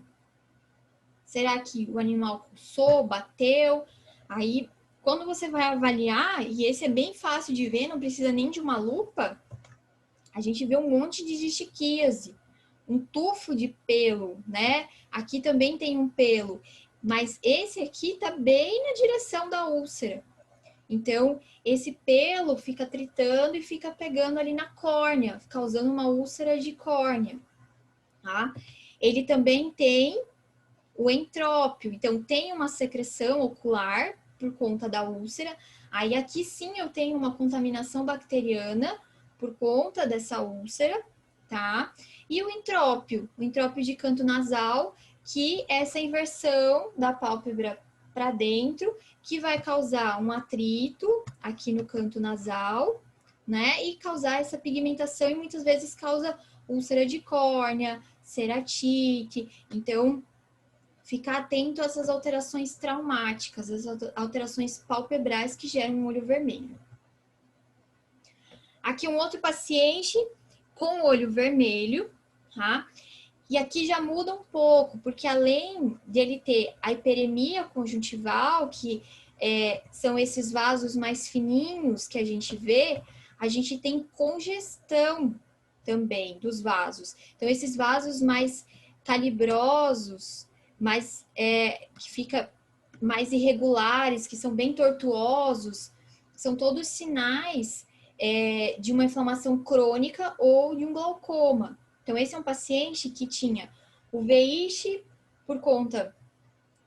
Será que o animal coçou, bateu? Aí, quando você vai avaliar, e esse é bem fácil de ver, não precisa nem de uma lupa, a gente vê um monte de distiquíase, um tufo de pelo, né? Aqui também tem um pelo, mas esse aqui tá bem na direção da úlcera. Então, esse pelo fica tritando e fica pegando ali na córnea, causando uma úlcera de córnea, tá? Ele também tem o entrópio, então tem uma secreção ocular por conta da úlcera. Aí aqui sim eu tenho uma contaminação bacteriana por conta dessa úlcera, tá? E o entrópio de canto nasal, que é essa inversão da pálpebra para dentro, que vai causar um atrito aqui no canto nasal, né? E causar essa pigmentação e muitas vezes causa úlcera de córnea, ceratite. Então, ficar atento a essas alterações traumáticas, as alterações palpebrais que geram um olho vermelho. Aqui um outro paciente com olho vermelho, tá? E aqui já muda um pouco, porque além dele ter a hiperemia conjuntival, que são esses vasos mais fininhos que a gente vê, a gente tem congestão também dos vasos. Então, esses vasos mais calibrosos, mais, que fica mais irregulares, que são bem tortuosos, são todos sinais de uma inflamação crônica ou de um glaucoma. Então, esse é um paciente que tinha uveíte por conta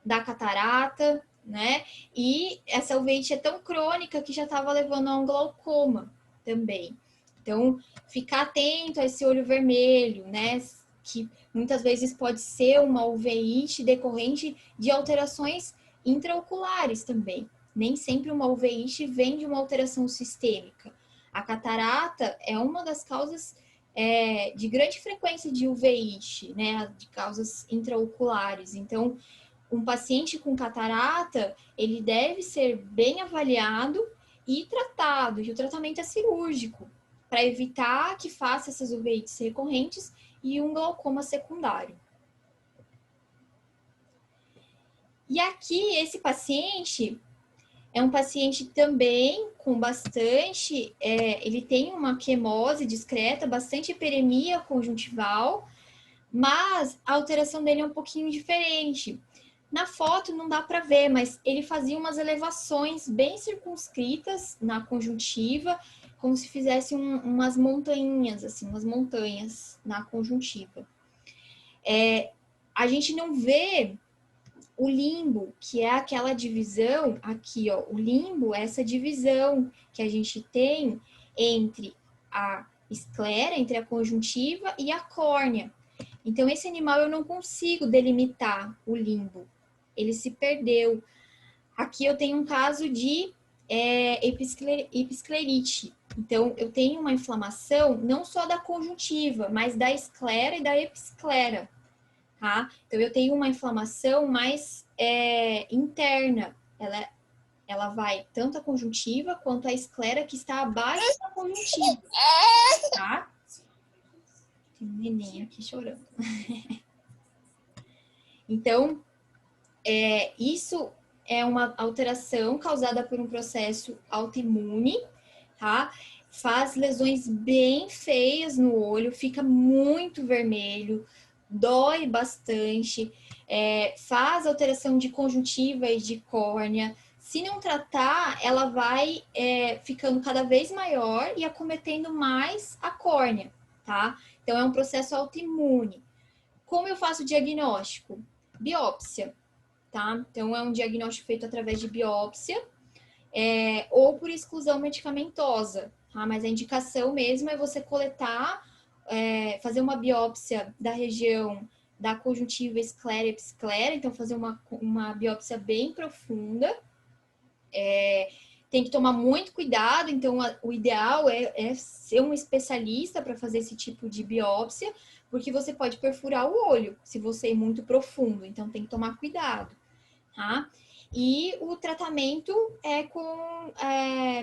da catarata, né? E essa uveíte é tão crônica que já estava levando a um glaucoma também. Então, ficar atento a esse olho vermelho, né? Que muitas vezes pode ser uma uveíte decorrente de alterações intraoculares também. Nem sempre uma uveíte vem de uma alteração sistêmica. A catarata é uma das causas de grande frequência de uveíte, né? De causas intraoculares. Então, um paciente com catarata, ele deve ser bem avaliado e tratado. E o tratamento é cirúrgico, para evitar que faça essas uveites recorrentes e um glaucoma secundário. E aqui, esse paciente é um paciente também com bastante, ele tem uma quimose discreta, bastante hiperemia conjuntival, mas a alteração dele é um pouquinho diferente. Na foto não dá para ver, mas ele fazia umas elevações bem circunscritas na conjuntiva, como se fizesse umas montanhas, assim, umas montanhas na conjuntiva. A gente não vê o limbo, que é aquela divisão, aqui, ó, o limbo é essa divisão que a gente tem entre a esclera, entre a conjuntiva e a córnea. Então, esse animal eu não consigo delimitar o limbo, ele se perdeu. Aqui eu tenho um caso de episclerite. Então, eu tenho uma inflamação não só da conjuntiva, mas da esclera e da episclera. Tá? Então, eu tenho uma inflamação mais interna. Ela vai tanto a conjuntiva quanto a esclera que está abaixo da conjuntiva. Tá? Tem um neném aqui chorando. Então, isso é uma alteração causada por um processo autoimune, tá? Faz lesões bem feias no olho, fica muito vermelho, dói bastante, faz alteração de conjuntiva e de córnea. Se não tratar, ela vai ficando cada vez maior e acometendo mais a córnea, tá? Então, é um processo autoimune. Como eu faço o diagnóstico? Biópsia, tá? Então, é um diagnóstico feito através de biópsia ou por exclusão medicamentosa, tá? Mas a indicação mesmo é você coletar, fazer uma biópsia da região da conjuntiva esclera e episclera, então fazer uma biópsia bem profunda. Tem que tomar muito cuidado, então o ideal é ser um especialista para fazer esse tipo de biópsia, porque você pode perfurar o olho se você ir muito profundo, então tem que tomar cuidado, tá? E o tratamento é com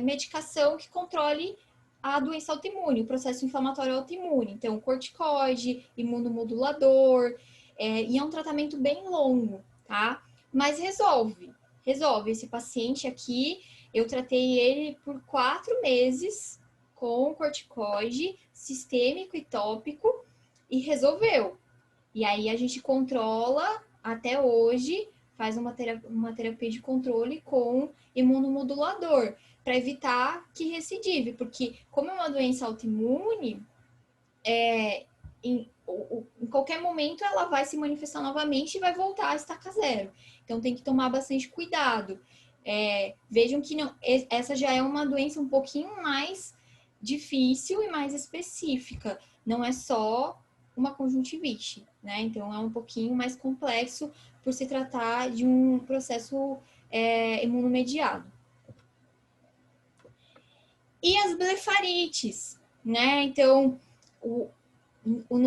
medicação que controle a doença autoimune, o processo inflamatório autoimune, então corticoide, imunomodulador, e é um tratamento bem longo, tá? Mas resolve. Esse paciente aqui, eu tratei ele por 4 meses com corticoide sistêmico e tópico e resolveu. E aí a gente controla até hoje, faz uma terapia de controle com imunomodulador, para evitar que recidive, porque como é uma doença autoimune, em qualquer momento ela vai se manifestar novamente e vai voltar a estaca zero. Então tem que tomar bastante cuidado. Vejam que essa já é uma doença um pouquinho mais difícil e mais específica, não é só uma conjuntivite, né? Então, é um pouquinho mais complexo por se tratar de um processo imunomediado. E as blefarites, né? Então,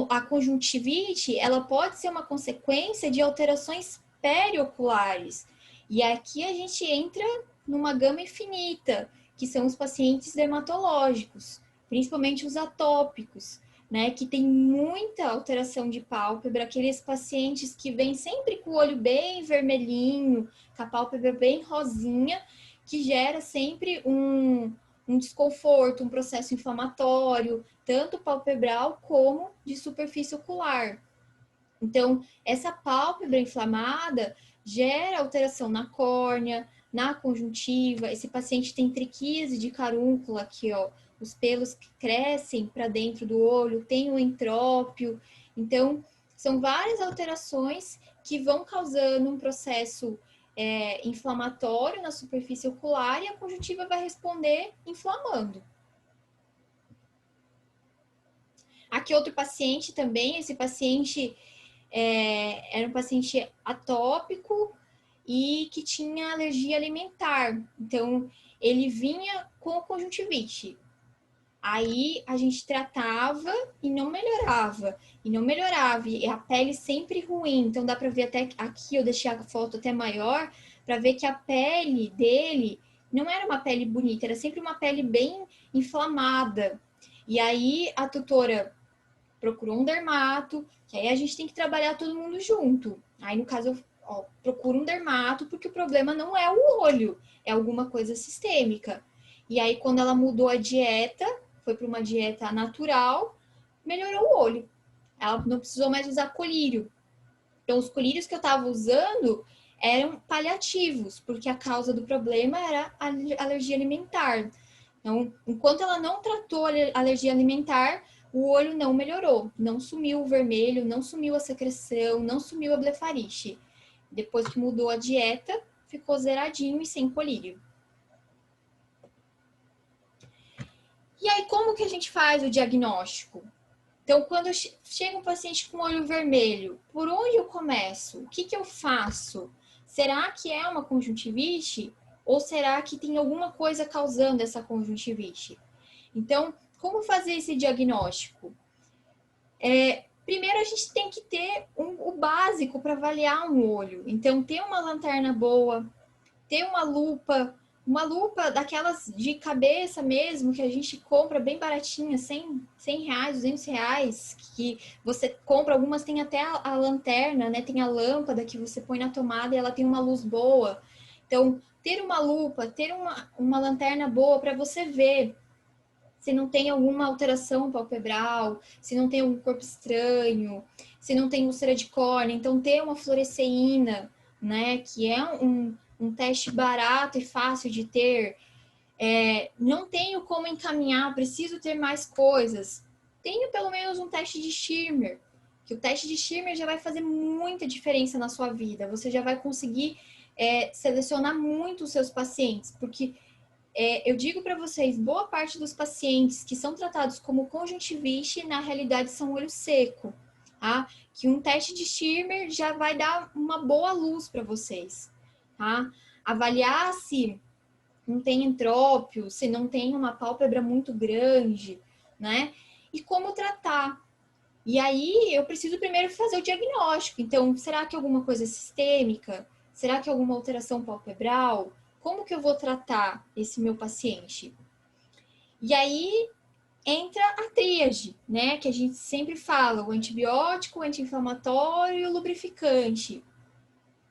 a conjuntivite, ela pode ser uma consequência de alterações perioculares. E aqui a gente entra numa gama infinita, que são os pacientes dermatológicos, principalmente os atópicos, né, que tem muita alteração de pálpebra, aqueles pacientes que vêm sempre com o olho bem vermelhinho, com a pálpebra bem rosinha, que gera sempre um desconforto, um processo inflamatório, tanto palpebral como de superfície ocular. Então, essa pálpebra inflamada gera alteração na córnea, na conjuntiva. Esse paciente tem triquise de carúncula aqui, ó, os pelos que crescem para dentro do olho, tem o entrópio. Então, são várias alterações que vão causando um processo inflamatório na superfície ocular e a conjuntiva vai responder inflamando. Aqui outro paciente também, esse paciente era um paciente atópico e que tinha alergia alimentar. Então, ele vinha com conjuntivite. Aí a gente tratava e não melhorava. E não melhorava. E a pele sempre ruim. Então dá para ver até aqui, eu deixei a foto até maior, para ver que a pele dele não era uma pele bonita, era sempre uma pele bem inflamada. E aí a tutora procurou um dermato, que aí a gente tem que trabalhar todo mundo junto. Aí, no caso, eu procuro um dermato, porque o problema não é o olho, é alguma coisa sistêmica. E aí, quando ela mudou a dieta, foi para uma dieta natural, melhorou o olho. Ela não precisou mais usar colírio. Então, os colírios que eu estava usando eram paliativos, porque a causa do problema era a alergia alimentar. Então, enquanto ela não tratou a alergia alimentar, o olho não melhorou, não sumiu o vermelho, não sumiu a secreção, não sumiu a blefarite. Depois que mudou a dieta, ficou zeradinho e sem colírio. E aí, como que a gente faz o diagnóstico? Então, quando chega um paciente com olho vermelho, por onde eu começo? O que eu faço? Será que é uma conjuntivite? Ou será que tem alguma coisa causando essa conjuntivite? Então, como fazer esse diagnóstico? Primeiro, a gente tem que ter o básico para avaliar um olho. Então, ter uma lanterna boa, ter uma lupa daquelas de cabeça mesmo, que a gente compra bem baratinha, R$100, R$200, que você compra, algumas tem até a lanterna, né? Tem a lâmpada que você põe na tomada e ela tem uma luz boa. Então, ter uma lupa, ter uma lanterna boa para você ver se não tem alguma alteração palpebral, se não tem algum corpo estranho, se não tem úlcera de córnea. Então, ter uma fluoresceína, né, que é um teste barato e fácil de ter. Não tenho como encaminhar, preciso ter mais coisas. Tenho pelo menos um teste de Schirmer, que o teste de Schirmer já vai fazer muita diferença na sua vida. Você já vai conseguir selecionar muito os seus pacientes, porque eu digo para vocês, boa parte dos pacientes que são tratados como conjuntivite, na realidade são olho seco, tá? Que um teste de Schirmer já vai dar uma boa luz para vocês, tá? Avaliar se não tem entrópio, se não tem uma pálpebra muito grande, né? E como tratar. E aí, eu preciso primeiro fazer o diagnóstico. Então, será que é alguma coisa sistêmica? Será que é alguma alteração palpebral? Como que eu vou tratar esse meu paciente? E aí entra a tríade, né? Que a gente sempre fala, o antibiótico, o anti-inflamatório e o lubrificante.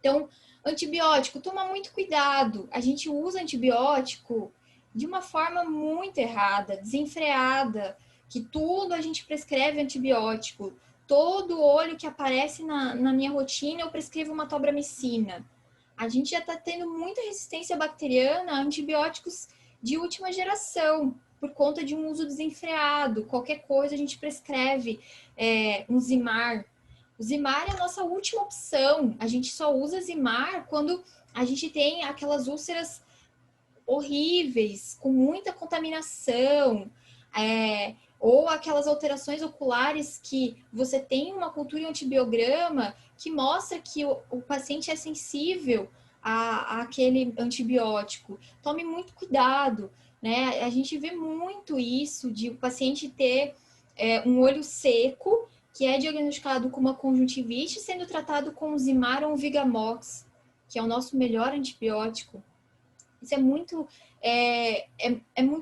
Então, antibiótico, toma muito cuidado. A gente usa antibiótico de uma forma muito errada, desenfreada, que tudo a gente prescreve antibiótico. Todo olho que aparece na minha rotina, eu prescrevo uma tobramicina. A gente já está tendo muita resistência bacteriana a antibióticos de última geração, por conta de um uso desenfreado. Qualquer coisa a gente prescreve um Zimar. O Zimar é a nossa última opção. A gente só usa Zimar quando a gente tem aquelas úlceras horríveis, com muita contaminação, ou aquelas alterações oculares que você tem uma cultura e um antibiograma que mostra que o paciente é sensível àquele antibiótico. Tome muito cuidado, né? A gente vê muito isso de o paciente ter um olho seco, que é diagnosticado com uma conjuntivite, sendo tratado com o Zimar ou o Vigamox, que é o nosso melhor antibiótico. Isso é muito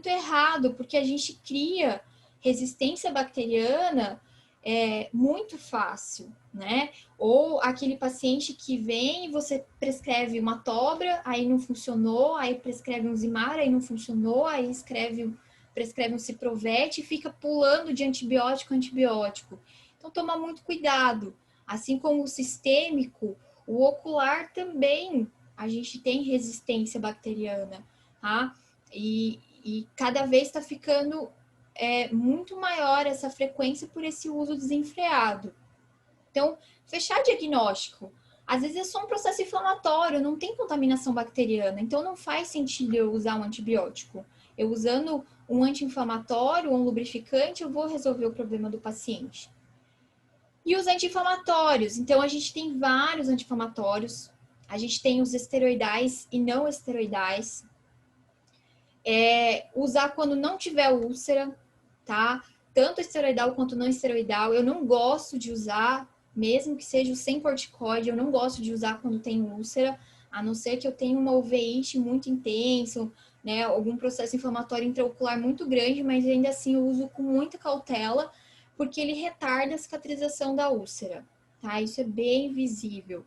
errado, porque a gente cria resistência bacteriana muito fácil, né? Ou aquele paciente que vem e você prescreve uma Tobra, aí não funcionou, aí prescreve um Zimar, aí não funcionou, aí prescreve um Ciprovete e fica pulando de antibiótico a antibiótico. Então, toma muito cuidado. Assim como o sistêmico, o ocular também a gente tem resistência bacteriana, tá? E cada vez está ficando muito maior essa frequência por esse uso desenfreado. Então, fechar diagnóstico. Às vezes é só um processo inflamatório, não tem contaminação bacteriana, então não faz sentido eu usar um antibiótico. Eu usando um anti-inflamatório ou um lubrificante, eu vou resolver o problema do paciente. E os anti-inflamatórios? Então, a gente tem vários anti-inflamatórios. A gente tem os esteroidais e não esteroidais. Usar quando não tiver úlcera, tá? Tanto esteroidal quanto não esteroidal. Eu não gosto de usar, mesmo que seja sem corticoide, eu não gosto de usar quando tem úlcera, a não ser que eu tenha uma uveíte muito intenso, né? Algum processo inflamatório intraocular muito grande, mas ainda assim eu uso com muita cautela, porque ele retarda a cicatrização da úlcera, tá? Isso é bem visível.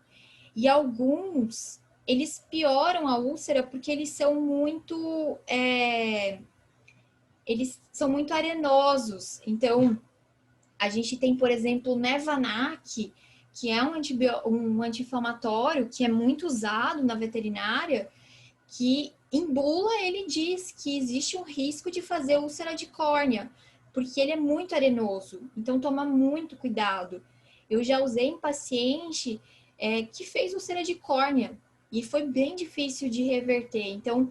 E alguns, eles pioram a úlcera porque eles são muito arenosos. Então, a gente tem, por exemplo, o Nevanac, que é um anti-inflamatório que é muito usado na veterinária, que em bula ele diz que existe um risco de fazer úlcera de córnea, porque ele é muito arenoso. Então, toma muito cuidado. Eu já usei em paciente que fez úlcera de córnea e foi bem difícil de reverter. Então,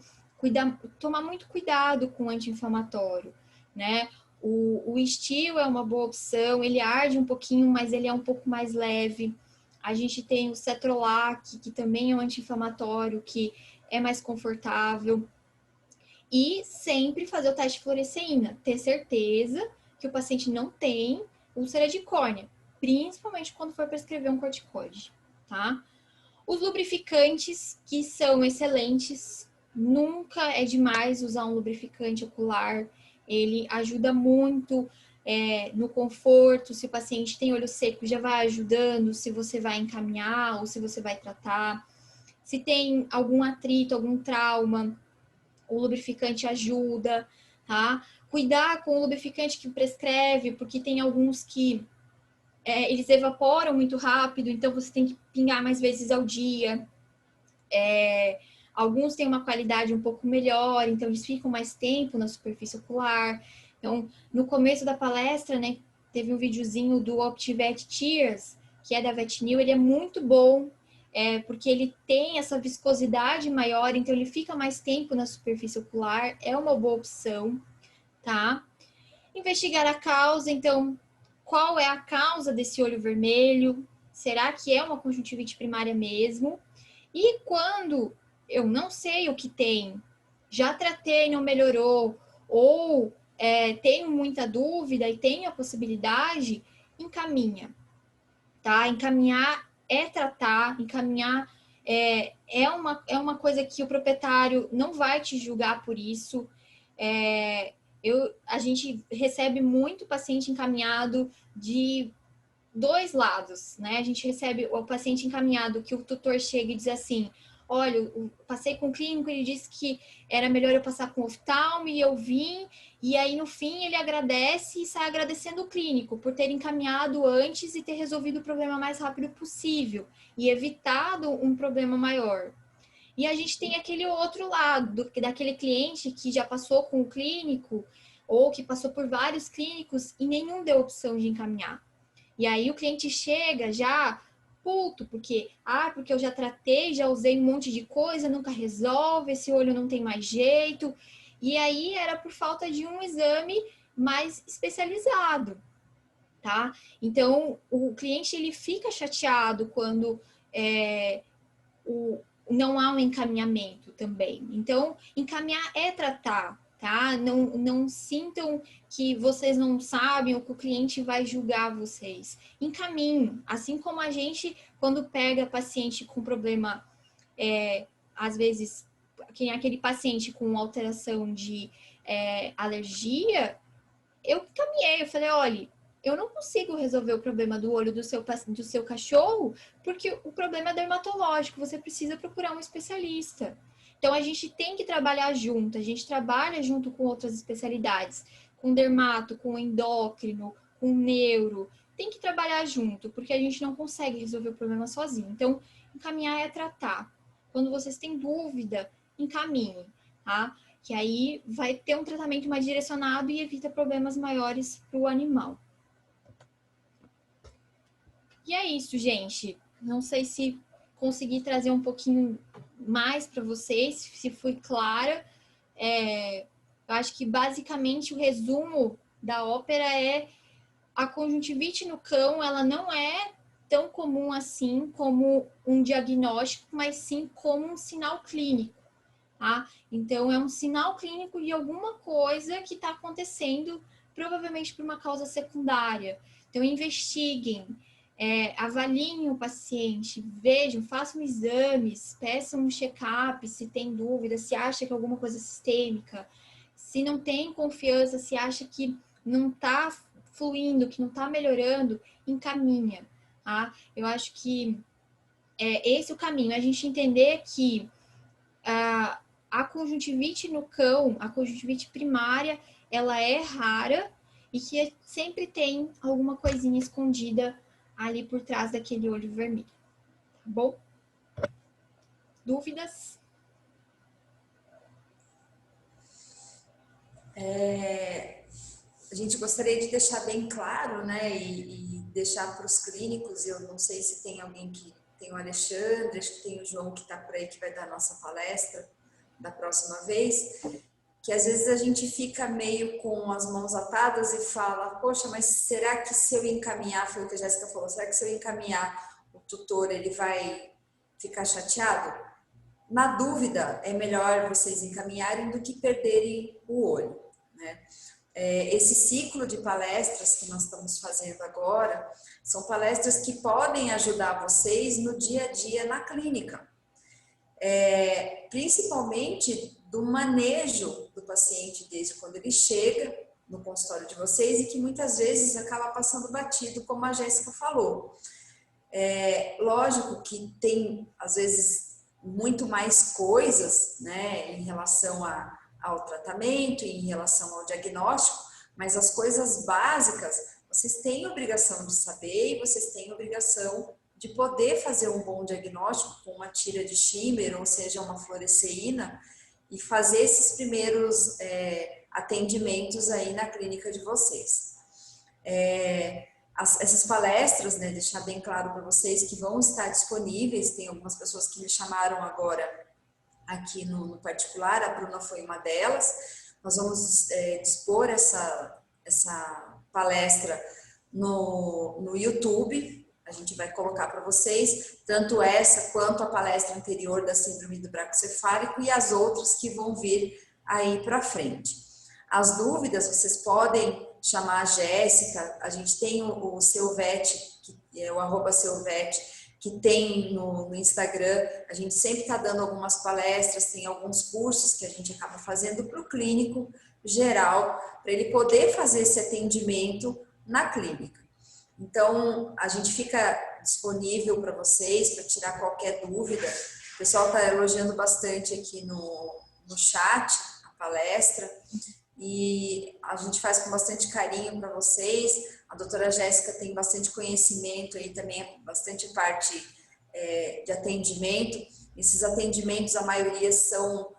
tomar muito cuidado com o anti-inflamatório, né? O Steel é uma boa opção, ele arde um pouquinho, mas ele é um pouco mais leve. A gente tem o Cetrolac, que também é um anti-inflamatório, que é mais confortável. E sempre fazer o teste de fluoresceína, ter certeza que o paciente não tem úlcera de córnea, principalmente quando for prescrever um corticoide, tá? Os lubrificantes, que são excelentes, nunca é demais usar um lubrificante ocular, ele ajuda muito no conforto. Se o paciente tem olho seco, já vai ajudando, se você vai encaminhar ou se você vai tratar. Se tem algum atrito, algum trauma, o lubrificante ajuda, tá? Cuidar com o lubrificante que prescreve, porque tem alguns que eles evaporam muito rápido, então você tem que pingar mais vezes ao dia. Alguns têm uma qualidade um pouco melhor, então eles ficam mais tempo na superfície ocular. Então, no começo da palestra, né, teve um videozinho do Optivet Tears, que é da Vetnil, ele é muito bom, porque ele tem essa viscosidade maior, então ele fica mais tempo na superfície ocular, é uma boa opção, tá? Investigar a causa, então, qual é a causa desse olho vermelho? Será que é uma conjuntivite primária mesmo? E quando eu não sei o que tem, já tratei, não melhorou, ou tenho muita dúvida e tenho a possibilidade, encaminha, tá? Encaminhar é tratar, encaminhar é uma coisa que o proprietário não vai te julgar por isso. A gente recebe muito paciente encaminhado de dois lados, né? A gente recebe o paciente encaminhado que o tutor chega e diz assim: olha, eu passei com o clínico, ele disse que era melhor eu passar com o oftalmo e eu vim, e aí no fim ele agradece e sai agradecendo o clínico por ter encaminhado antes e ter resolvido o problema mais rápido possível e evitado um problema maior. E a gente tem aquele outro lado, daquele cliente que já passou com o clínico ou que passou por vários clínicos e nenhum deu opção de encaminhar. E aí o cliente chega já puto, porque eu já tratei, já usei um monte de coisa, nunca resolve, esse olho não tem mais jeito. E aí era por falta de um exame mais especializado, tá? Então, o cliente, ele fica chateado quando não há um encaminhamento também. Então, encaminhar é tratar, tá? Não sintam que vocês não sabem ou que o cliente vai julgar vocês. Encaminhem. Assim como a gente, quando pega paciente com problema, às vezes, quem é aquele paciente com alteração de alergia, eu encaminhei, eu falei, olha, eu não consigo resolver o problema do olho do seu cachorro, porque o problema é dermatológico, você precisa procurar um especialista. Então, a gente tem que trabalhar junto, a gente trabalha junto com outras especialidades, com dermato, com endócrino, com neuro, tem que trabalhar junto, porque a gente não consegue resolver o problema sozinho. Então, encaminhar é tratar. Quando vocês têm dúvida, encaminhem, tá? Que aí vai ter um tratamento mais direcionado e evita problemas maiores para o animal. E é isso, gente. Não sei se consegui trazer um pouquinho mais para vocês, se fui clara. Eu acho que basicamente o resumo da ópera é a conjuntivite no cão, ela não é tão comum assim como um diagnóstico, mas sim como um sinal clínico. Tá? Então, é um sinal clínico de alguma coisa que está acontecendo, provavelmente por uma causa secundária. Então, investiguem, avaliem o paciente, vejam, façam exames, peçam um check-up se tem dúvida, se acha que é alguma coisa sistêmica. Se não tem confiança, se acha que não está fluindo, que não está melhorando, encaminha. Tá? Eu acho que esse é o caminho, a gente entender que a conjuntivite no cão, a conjuntivite primária, ela é rara e que sempre tem alguma coisinha escondida ali por trás daquele olho vermelho. Tá bom? Dúvidas? A gente gostaria de deixar bem claro, né, e deixar para os clínicos, eu não sei se tem alguém que tem o Alexandre, acho que tem o João que está por aí, que vai dar a nossa palestra da próxima vez, que às vezes a gente fica meio com as mãos atadas e fala, poxa, mas será que se eu encaminhar, foi o que a Jéssica falou, será que se eu encaminhar o tutor, ele vai ficar chateado? Na dúvida, é melhor vocês encaminharem do que perderem o olho, né? Esse ciclo de palestras que nós estamos fazendo agora são palestras que podem ajudar vocês no dia a dia na clínica, principalmente do manejo do paciente desde quando ele chega no consultório de vocês e que muitas vezes acaba passando batido, como a Jéssica falou. Lógico que tem, às vezes, muito mais coisas, né, em relação ao tratamento, em relação ao diagnóstico, mas as coisas básicas vocês têm obrigação de saber e vocês têm obrigação de poder fazer um bom diagnóstico com uma tira de Schimmer, ou seja, uma fluoresceína, e fazer esses primeiros atendimentos aí na clínica de vocês. Essas palestras, né, deixar bem claro para vocês que vão estar disponíveis, tem algumas pessoas que me chamaram agora aqui no particular, a Bruna foi uma delas. Nós vamos dispor essa palestra no YouTube, a gente vai colocar para vocês, tanto essa quanto a palestra anterior da síndrome do bracocefálico e as outras que vão vir aí para frente. As dúvidas, vocês podem chamar a Jéssica, a gente tem o Silvete, que é o @Silvete, que tem no Instagram, a gente sempre está dando algumas palestras, tem alguns cursos que a gente acaba fazendo para o clínico geral, para ele poder fazer esse atendimento na clínica. Então, a gente fica disponível para vocês, para tirar qualquer dúvida. O pessoal está elogiando bastante aqui no chat a palestra e a gente faz com bastante carinho para vocês. A doutora Jéssica tem bastante conhecimento aí também, bastante parte de atendimento. Esses atendimentos, a maioria são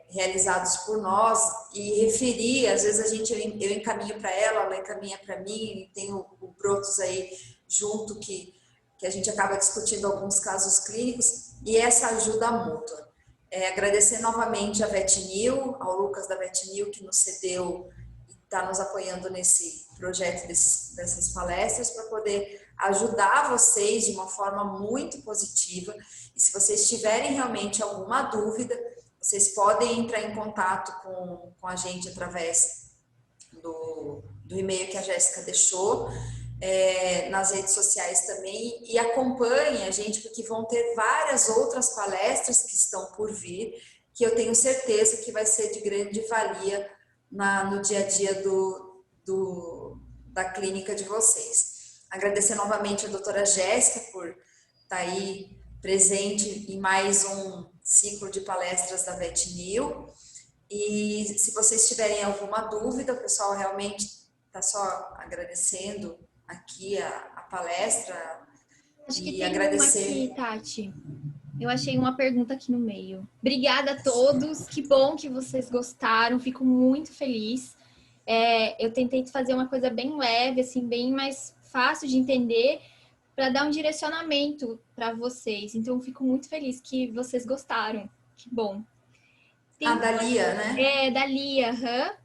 realizados por nós e referir, às vezes eu encaminho para ela encaminha para mim, e tem o Brotos aí junto que a gente acaba discutindo alguns casos clínicos e essa ajuda mútua. Agradecer novamente a VetNil, ao Lucas da VetNil que nos cedeu e está nos apoiando nesse projeto dessas palestras para poder ajudar vocês de uma forma muito positiva. E se vocês tiverem realmente alguma dúvida, vocês podem entrar em contato com a gente através do e-mail que a Jéssica deixou, nas redes sociais também, e acompanhem a gente, porque vão ter várias outras palestras que estão por vir, que eu tenho certeza que vai ser de grande valia no dia a dia da clínica de vocês. Agradecer novamente a doutora Jéssica por estar aí presente em mais um ciclo de palestras da VetNew. E se vocês tiverem alguma dúvida, o pessoal realmente está só agradecendo aqui a palestra. Acho que e tem agradecer. uma aqui, Tati. Eu achei uma pergunta aqui no meio. Obrigada a todos, que bom que vocês gostaram, fico muito feliz. Eu tentei fazer uma coisa bem leve, assim, bem mais fácil de entender, para dar um direcionamento para vocês. Então, fico muito feliz que vocês gostaram. Que bom. Da Lia, né? Da Lia,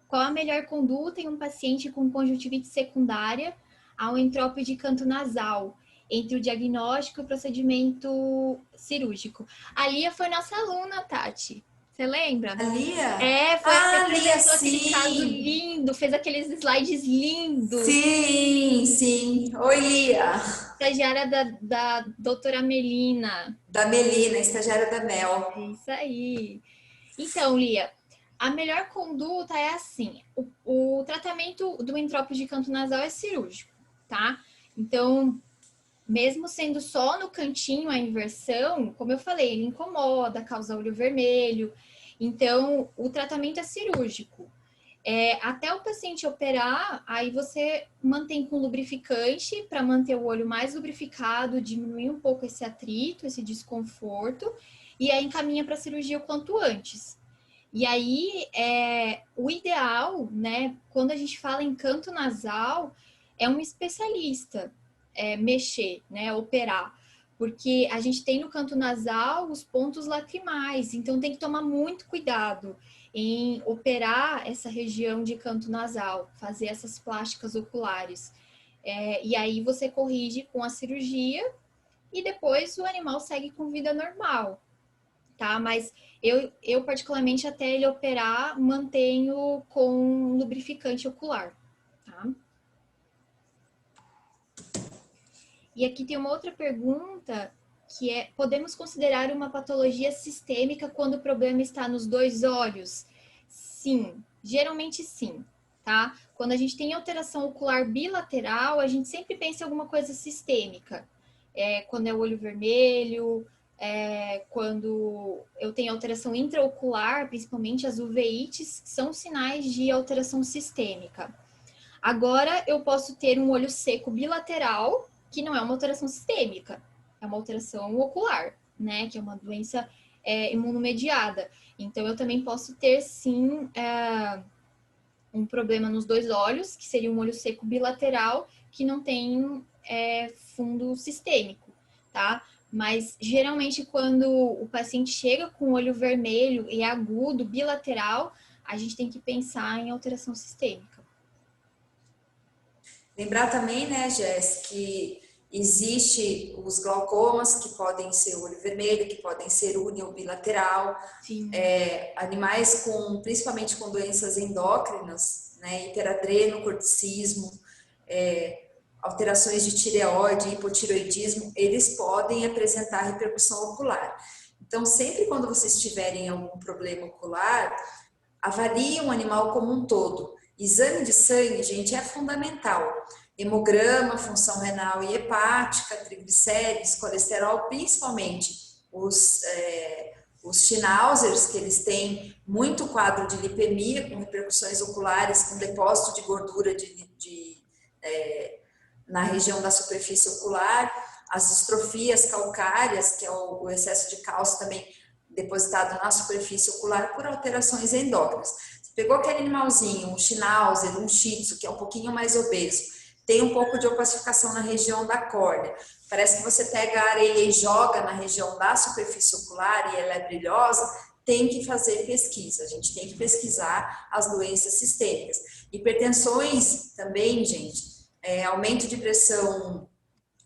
Qual a melhor conduta em um paciente com conjuntivite secundária ao entrópio de canto nasal, entre o diagnóstico e o procedimento cirúrgico? A Lia foi nossa aluna, Tati. Você lembra? A Lia? Foi a que Lia, apresentou aquele sim. caso lindo, fez aqueles slides lindos. Sim. Oi, Lia. Estagiária da doutora Melina. Da Melina, estagiária da Mel. É isso aí. Então, Lia, a melhor conduta é assim, o tratamento do entrópio de canto nasal é cirúrgico, tá? Então, mesmo sendo só no cantinho a inversão, como eu falei, ele incomoda, causa olho vermelho. Então, o tratamento é cirúrgico. Até o paciente operar, aí você mantém com lubrificante para manter o olho mais lubrificado, diminuir um pouco esse atrito, esse desconforto, e aí encaminha para a cirurgia o quanto antes. E aí, o ideal, né, quando a gente fala em canto nasal, é um especialista mexer, né, operar. Porque a gente tem no canto nasal os pontos lacrimais, então tem que tomar muito cuidado em operar essa região de canto nasal, fazer essas plásticas oculares. E aí você corrige com a cirurgia e depois o animal segue com vida normal, tá? Mas eu particularmente, até ele operar, mantenho com lubrificante ocular, tá? E aqui tem uma outra pergunta, que é: podemos considerar uma patologia sistêmica quando o problema está nos dois olhos? Sim, geralmente sim, tá? Quando a gente tem alteração ocular bilateral, a gente sempre pensa em alguma coisa sistêmica. Quando é o olho vermelho, quando eu tenho alteração intraocular, principalmente as uveites, são sinais de alteração sistêmica. Agora, eu posso ter um olho seco bilateral, que não é uma alteração sistêmica, é uma alteração ocular, né? Que é uma doença imunomediada. Então, eu também posso ter, sim, um problema nos dois olhos, que seria um olho seco bilateral, que não tem fundo sistêmico, tá? Mas, geralmente, quando o paciente chega com olho vermelho e agudo, bilateral, a gente tem que pensar em alteração sistêmica. Lembrar também, né, Jéssica, que existe os glaucomas, que podem ser olho vermelho, que podem ser uni ou bilateral. Sim. Animais principalmente com doenças endócrinas, né, hiperadrenocorticismo, alterações de tireoide, hipotireoidismo, eles podem apresentar repercussão ocular. Então, sempre quando vocês tiverem algum problema ocular, avalie um animal como um todo. Exame de sangue, gente, é fundamental. Hemograma, função renal e hepática, triglicérides, colesterol, principalmente os schnauzers, que eles têm muito quadro de lipemia, com repercussões oculares, com depósito de gordura na região da superfície ocular, as distrofias calcárias, que é o excesso de cálcio também depositado na superfície ocular por alterações endócrinas. Você pegou aquele animalzinho, um schnauzer, um shih tzu, que é um pouquinho mais obeso, tem um pouco de opacificação na região da córnea. Parece que você pega a areia e joga na região da superfície ocular e ela é brilhosa, tem que fazer pesquisa, a gente tem que pesquisar as doenças sistêmicas. Hipertensões também, gente, aumento de pressão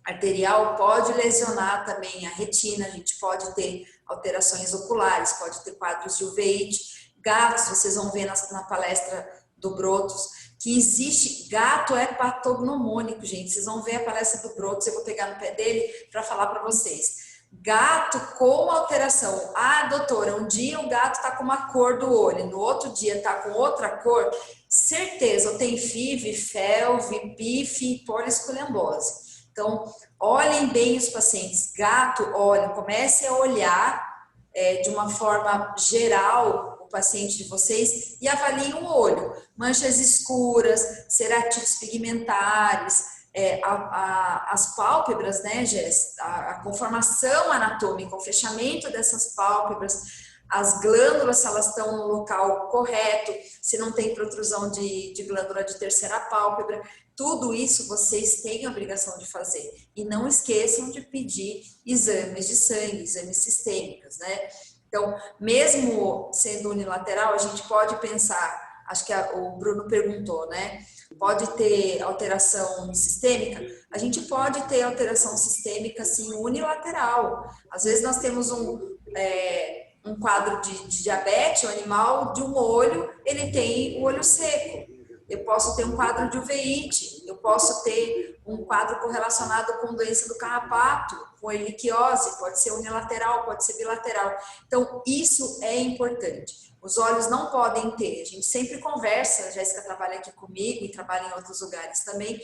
arterial pode lesionar também a retina, a gente pode ter alterações oculares, pode ter quadros de uveíte. Gatos, vocês vão ver na palestra do Brotos, que existe, gato é patognomônico, gente, vocês vão ver a palestra do Brotos, eu vou pegar no pé dele para falar para vocês. Gato com alteração. Ah, doutora, um dia o gato tá com uma cor do olho, no outro dia tá com outra cor, certeza, ou tem FIV, FeLV, PIF, poliesculambose. Então, olhem bem os pacientes. Gato, olhem, comece a olhar de uma forma geral o paciente de vocês e avaliem o olho. Manchas escuras, ceratites pigmentares, as pálpebras, né, Jess? A conformação anatômica, o fechamento dessas pálpebras, as glândulas, se elas estão no local correto, se não tem protrusão de glândula de terceira pálpebra. Tudo isso vocês têm a obrigação de fazer. E não esqueçam de pedir exames de sangue, exames sistêmicos, né? Então, mesmo sendo unilateral, a gente pode pensar, acho que o Bruno perguntou, né? Pode ter alteração sistêmica? A gente pode ter alteração sistêmica, sim, unilateral. Às vezes nós temos um quadro de diabetes, o animal de um olho, ele tem o olho seco. Eu posso ter um quadro de uveíte, eu posso ter um quadro correlacionado com doença do carrapato, com erliquiose, pode ser unilateral, pode ser bilateral. Então, isso é importante. Os olhos não podem ter, a gente sempre conversa, a Jéssica trabalha aqui comigo e trabalha em outros lugares também,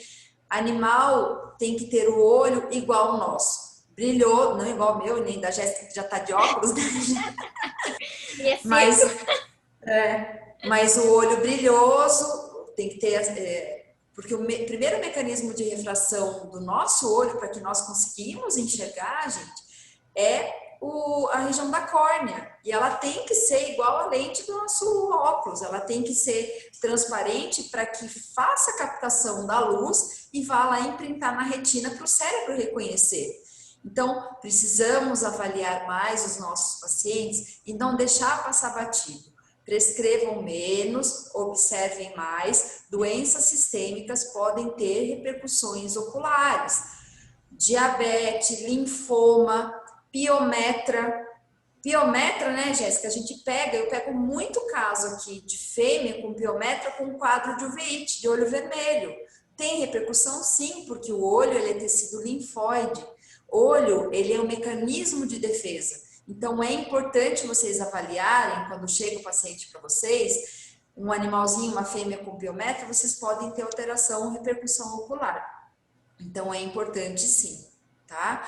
animal tem que ter o olho igual ao nosso. Brilhou, não igual ao meu, nem da Jéssica que já tá de óculos, né? Mas o olho brilhoso tem que ter, porque o primeiro mecanismo de refração do nosso olho, para que nós conseguimos enxergar, gente, é a região da córnea. E ela tem que ser igual à lente do nosso óculos, ela tem que ser transparente para que faça a captação da luz e vá lá imprintar na retina para o cérebro reconhecer. Então, precisamos avaliar mais os nossos pacientes e não deixar passar batido. Prescrevam menos, observem mais. Doenças sistêmicas podem ter repercussões oculares. Diabetes, linfoma, piometra. Piometra, né, Jéssica? Eu pego muito caso aqui de fêmea com piometra com quadro de uveíte, de olho vermelho. Tem repercussão, sim, porque o olho ele é tecido linfóide. Olho, ele é um mecanismo de defesa. Então, é importante vocês avaliarem, quando chega o paciente para vocês, um animalzinho, uma fêmea com piometra, vocês podem ter alteração, repercussão ocular. Então, é importante sim, tá?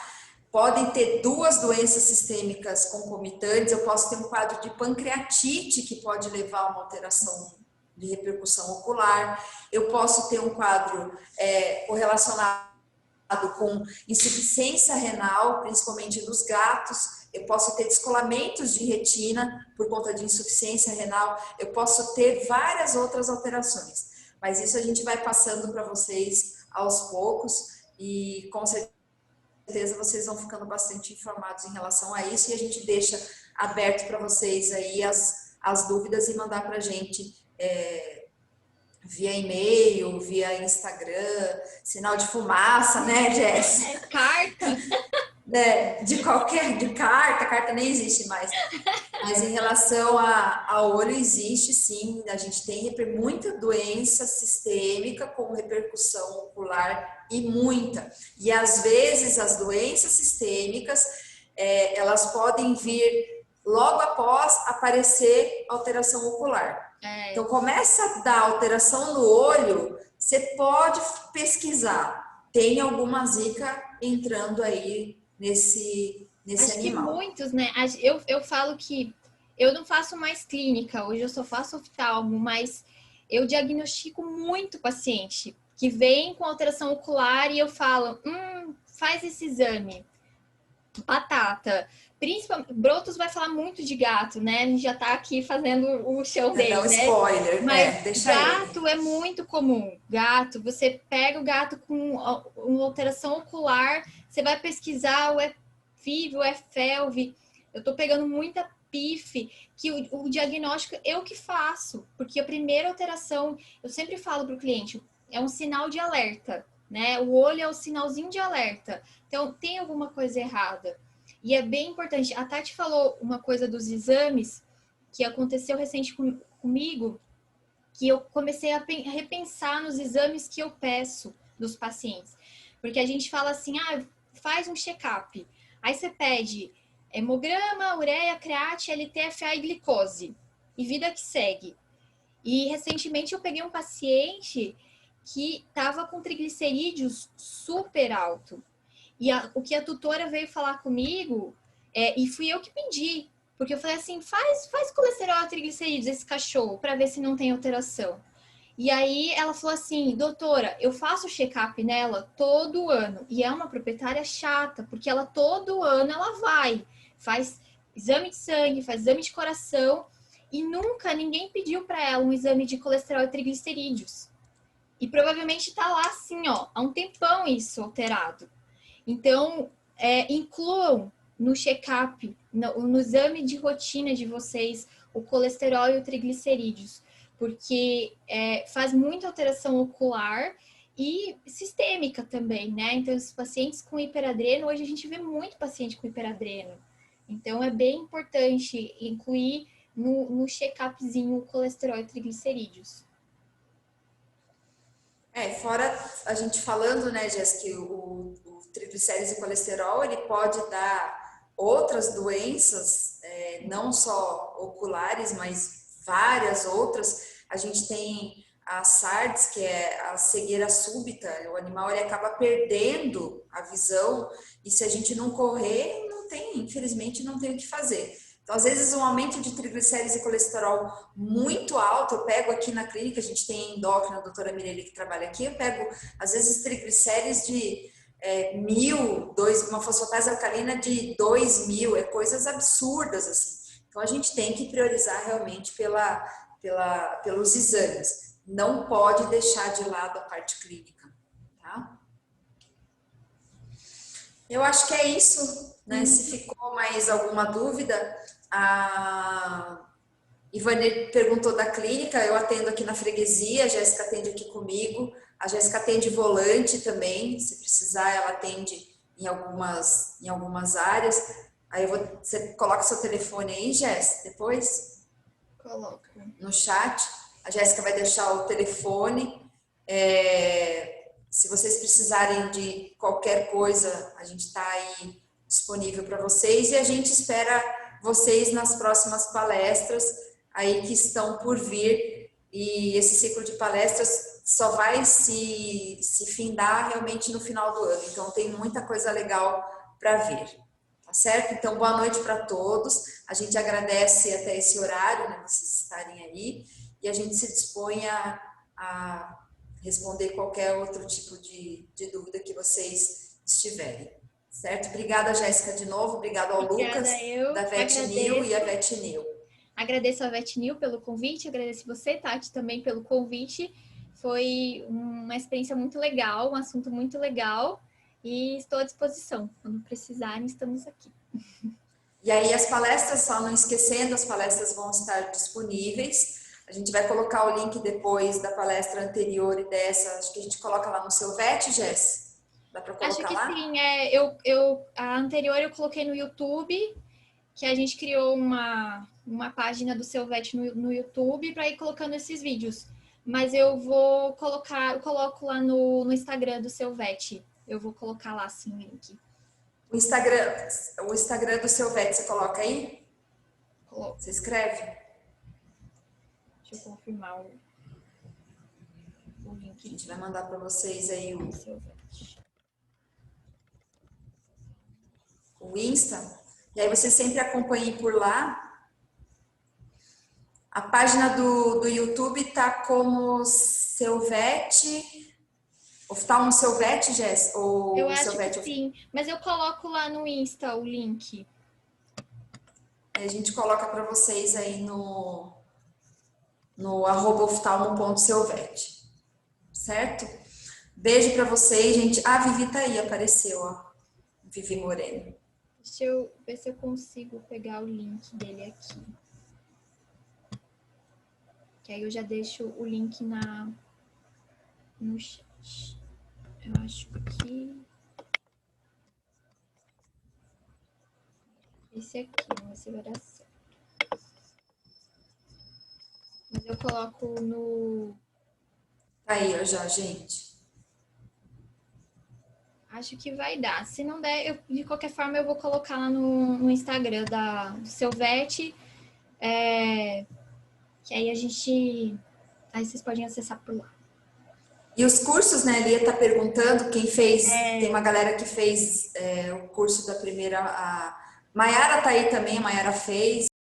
Podem ter duas doenças sistêmicas concomitantes, eu posso ter um quadro de pancreatite, que pode levar a uma alteração de repercussão ocular, eu posso ter um quadro correlacionado com insuficiência renal, principalmente dos gatos, eu posso ter descolamentos de retina por conta de insuficiência renal, eu posso ter várias outras alterações, mas isso a gente vai passando para vocês aos poucos e com certeza vocês vão ficando bastante informados em relação a isso e a gente deixa aberto para vocês aí as dúvidas e mandar para a gente via e-mail, via Instagram, sinal de fumaça, né, Jess? Carta. De carta nem existe mais. Mas em relação ao olho, existe sim, a gente tem muita doença sistêmica com repercussão ocular e muita. E às vezes as doenças sistêmicas, elas podem vir logo após aparecer alteração ocular. Então começa a dar alteração no olho, você pode pesquisar. Tem alguma zika entrando aí nesse Acho animal. que muitos, né? Eu falo que eu não faço mais clínica, hoje eu só faço oftalmo, mas eu diagnostico muito paciente que vem com alteração ocular e eu falo, faz esse exame. Batata. Principalmente, Brotos vai falar muito de gato, né? A gente já tá aqui fazendo o show dele, Não, né? spoiler, mas deixa gato é muito comum. Gato, você pega o gato com uma alteração ocular, você vai pesquisar o FIV, o FeLV. Eu tô pegando muita PIF, que o diagnóstico eu que faço, porque a primeira alteração, eu sempre falo para o cliente, é um sinal de alerta, né? O olho é o sinalzinho de alerta. Então, tem alguma coisa errada. E é bem importante. A Tati falou uma coisa dos exames que aconteceu recente comigo, que eu comecei a repensar nos exames que eu peço dos pacientes. Porque a gente fala assim, faz um check-up. Aí você pede hemograma, ureia, create, LTFA e glicose. E vida que segue. E recentemente eu peguei um paciente que estava com triglicerídeos super alto. E o que a tutora veio falar comigo, e fui eu que pedi. Porque eu falei assim, faz colesterol e triglicerídeos esse cachorro, para ver se não tem alteração. E aí ela falou assim, doutora, eu faço check-up nela todo ano. E é uma proprietária chata, porque ela todo ano ela faz exame de sangue, faz exame de coração, e nunca ninguém pediu para ela um exame de colesterol e triglicerídeos. E provavelmente está lá assim, ó, há um tempão isso alterado. Então, incluam no check-up, no exame de rotina de vocês, o colesterol e o triglicerídeos, porque faz muita alteração ocular e sistêmica também, né? Então, os pacientes com hiperadreno, hoje a gente vê muito paciente com hiperadreno. Então, é bem importante incluir no check-upzinho o colesterol e triglicerídeos. Fora a gente falando, né, Jess, que o triglicérides e colesterol, ele pode dar outras doenças, não só oculares, mas várias outras. A gente tem a SARDS, que é a cegueira súbita, o animal ele acaba perdendo a visão, e se a gente não correr, infelizmente não tem o que fazer. Então, às vezes, um aumento de triglicérides e colesterol muito alto, eu pego aqui na clínica, a gente tem endócrina, a doutora Mireli que trabalha aqui, eu pego, às vezes, triglicérides de 1.000, uma fosfatase alcalina de 2.000, coisas absurdas, assim. Então, a gente tem que priorizar realmente pelos exames. Não pode deixar de lado a parte clínica, tá? Eu acho que é isso, né? Se ficou mais alguma dúvida, a Ivane perguntou da clínica, eu atendo aqui na freguesia, a Jéssica atende aqui comigo, a Jéssica atende volante também, se precisar ela atende em algumas áreas. Aí você coloca seu telefone aí, Jéssica, depois? Coloca. No chat, a Jéssica vai deixar o telefone. Se vocês precisarem de qualquer coisa, a gente está aí disponível para vocês, e a gente espera vocês nas próximas palestras aí que estão por vir, e esse ciclo de palestras só vai se findar realmente no final do ano, então tem muita coisa legal para vir, tá certo? Então, boa noite para todos, a gente agradece até esse horário, né, vocês estarem aí, e a gente se dispõe a responder qualquer outro tipo de dúvida que vocês estiverem. Certo? Obrigada, Jéssica, de novo. Obrigada ao Lucas, da VetNil e a VetNil. Agradeço a VetNil pelo convite, agradeço você, Tati, também pelo convite. Foi uma experiência muito legal, um assunto muito legal, e estou à disposição. Quando precisarem, estamos aqui. E aí, as palestras, só não esquecendo, as palestras vão estar disponíveis. A gente vai colocar o link depois da palestra anterior e dessa. Acho que a gente coloca lá no seu VET, Jess? Dá para colocar Acho que lá? sim. A anterior eu coloquei no YouTube, que a gente criou uma página do seu VET no YouTube para ir colocando esses vídeos. Mas eu coloco lá no Instagram do seu VET. Eu vou colocar lá sim o link. O Instagram do seu VET, você coloca aí? Coloco. Você escreve? Deixa eu confirmar o link. A gente vai mandar para vocês aí o Insta. E aí você sempre acompanhe por lá. A página do YouTube tá como seu VET. Oftalmo seu VET, Jess? Ou eu acho seu VET que sim, mas eu coloco lá no Insta o link. A gente coloca para vocês aí no @oftalmo.seuvet, certo? Beijo para vocês, gente. A Vivi tá aí, apareceu, ó. Vivi Moreno. Deixa eu ver se eu consigo pegar o link dele aqui. Que aí eu já deixo o link no chat. Eu acho que... Esse aqui, vamos ver se vai dar certo. Mas eu coloco no... Tá aí, ó, já, gente. Acho que vai dar. Se não der, de qualquer forma, eu vou colocar lá no Instagram do Seu Vete. Que aí a gente... Aí vocês podem acessar por lá. E os cursos, né? A Lia tá perguntando quem fez. Tem uma galera que fez o curso da primeira. A Maiara tá aí também, a Maiara fez.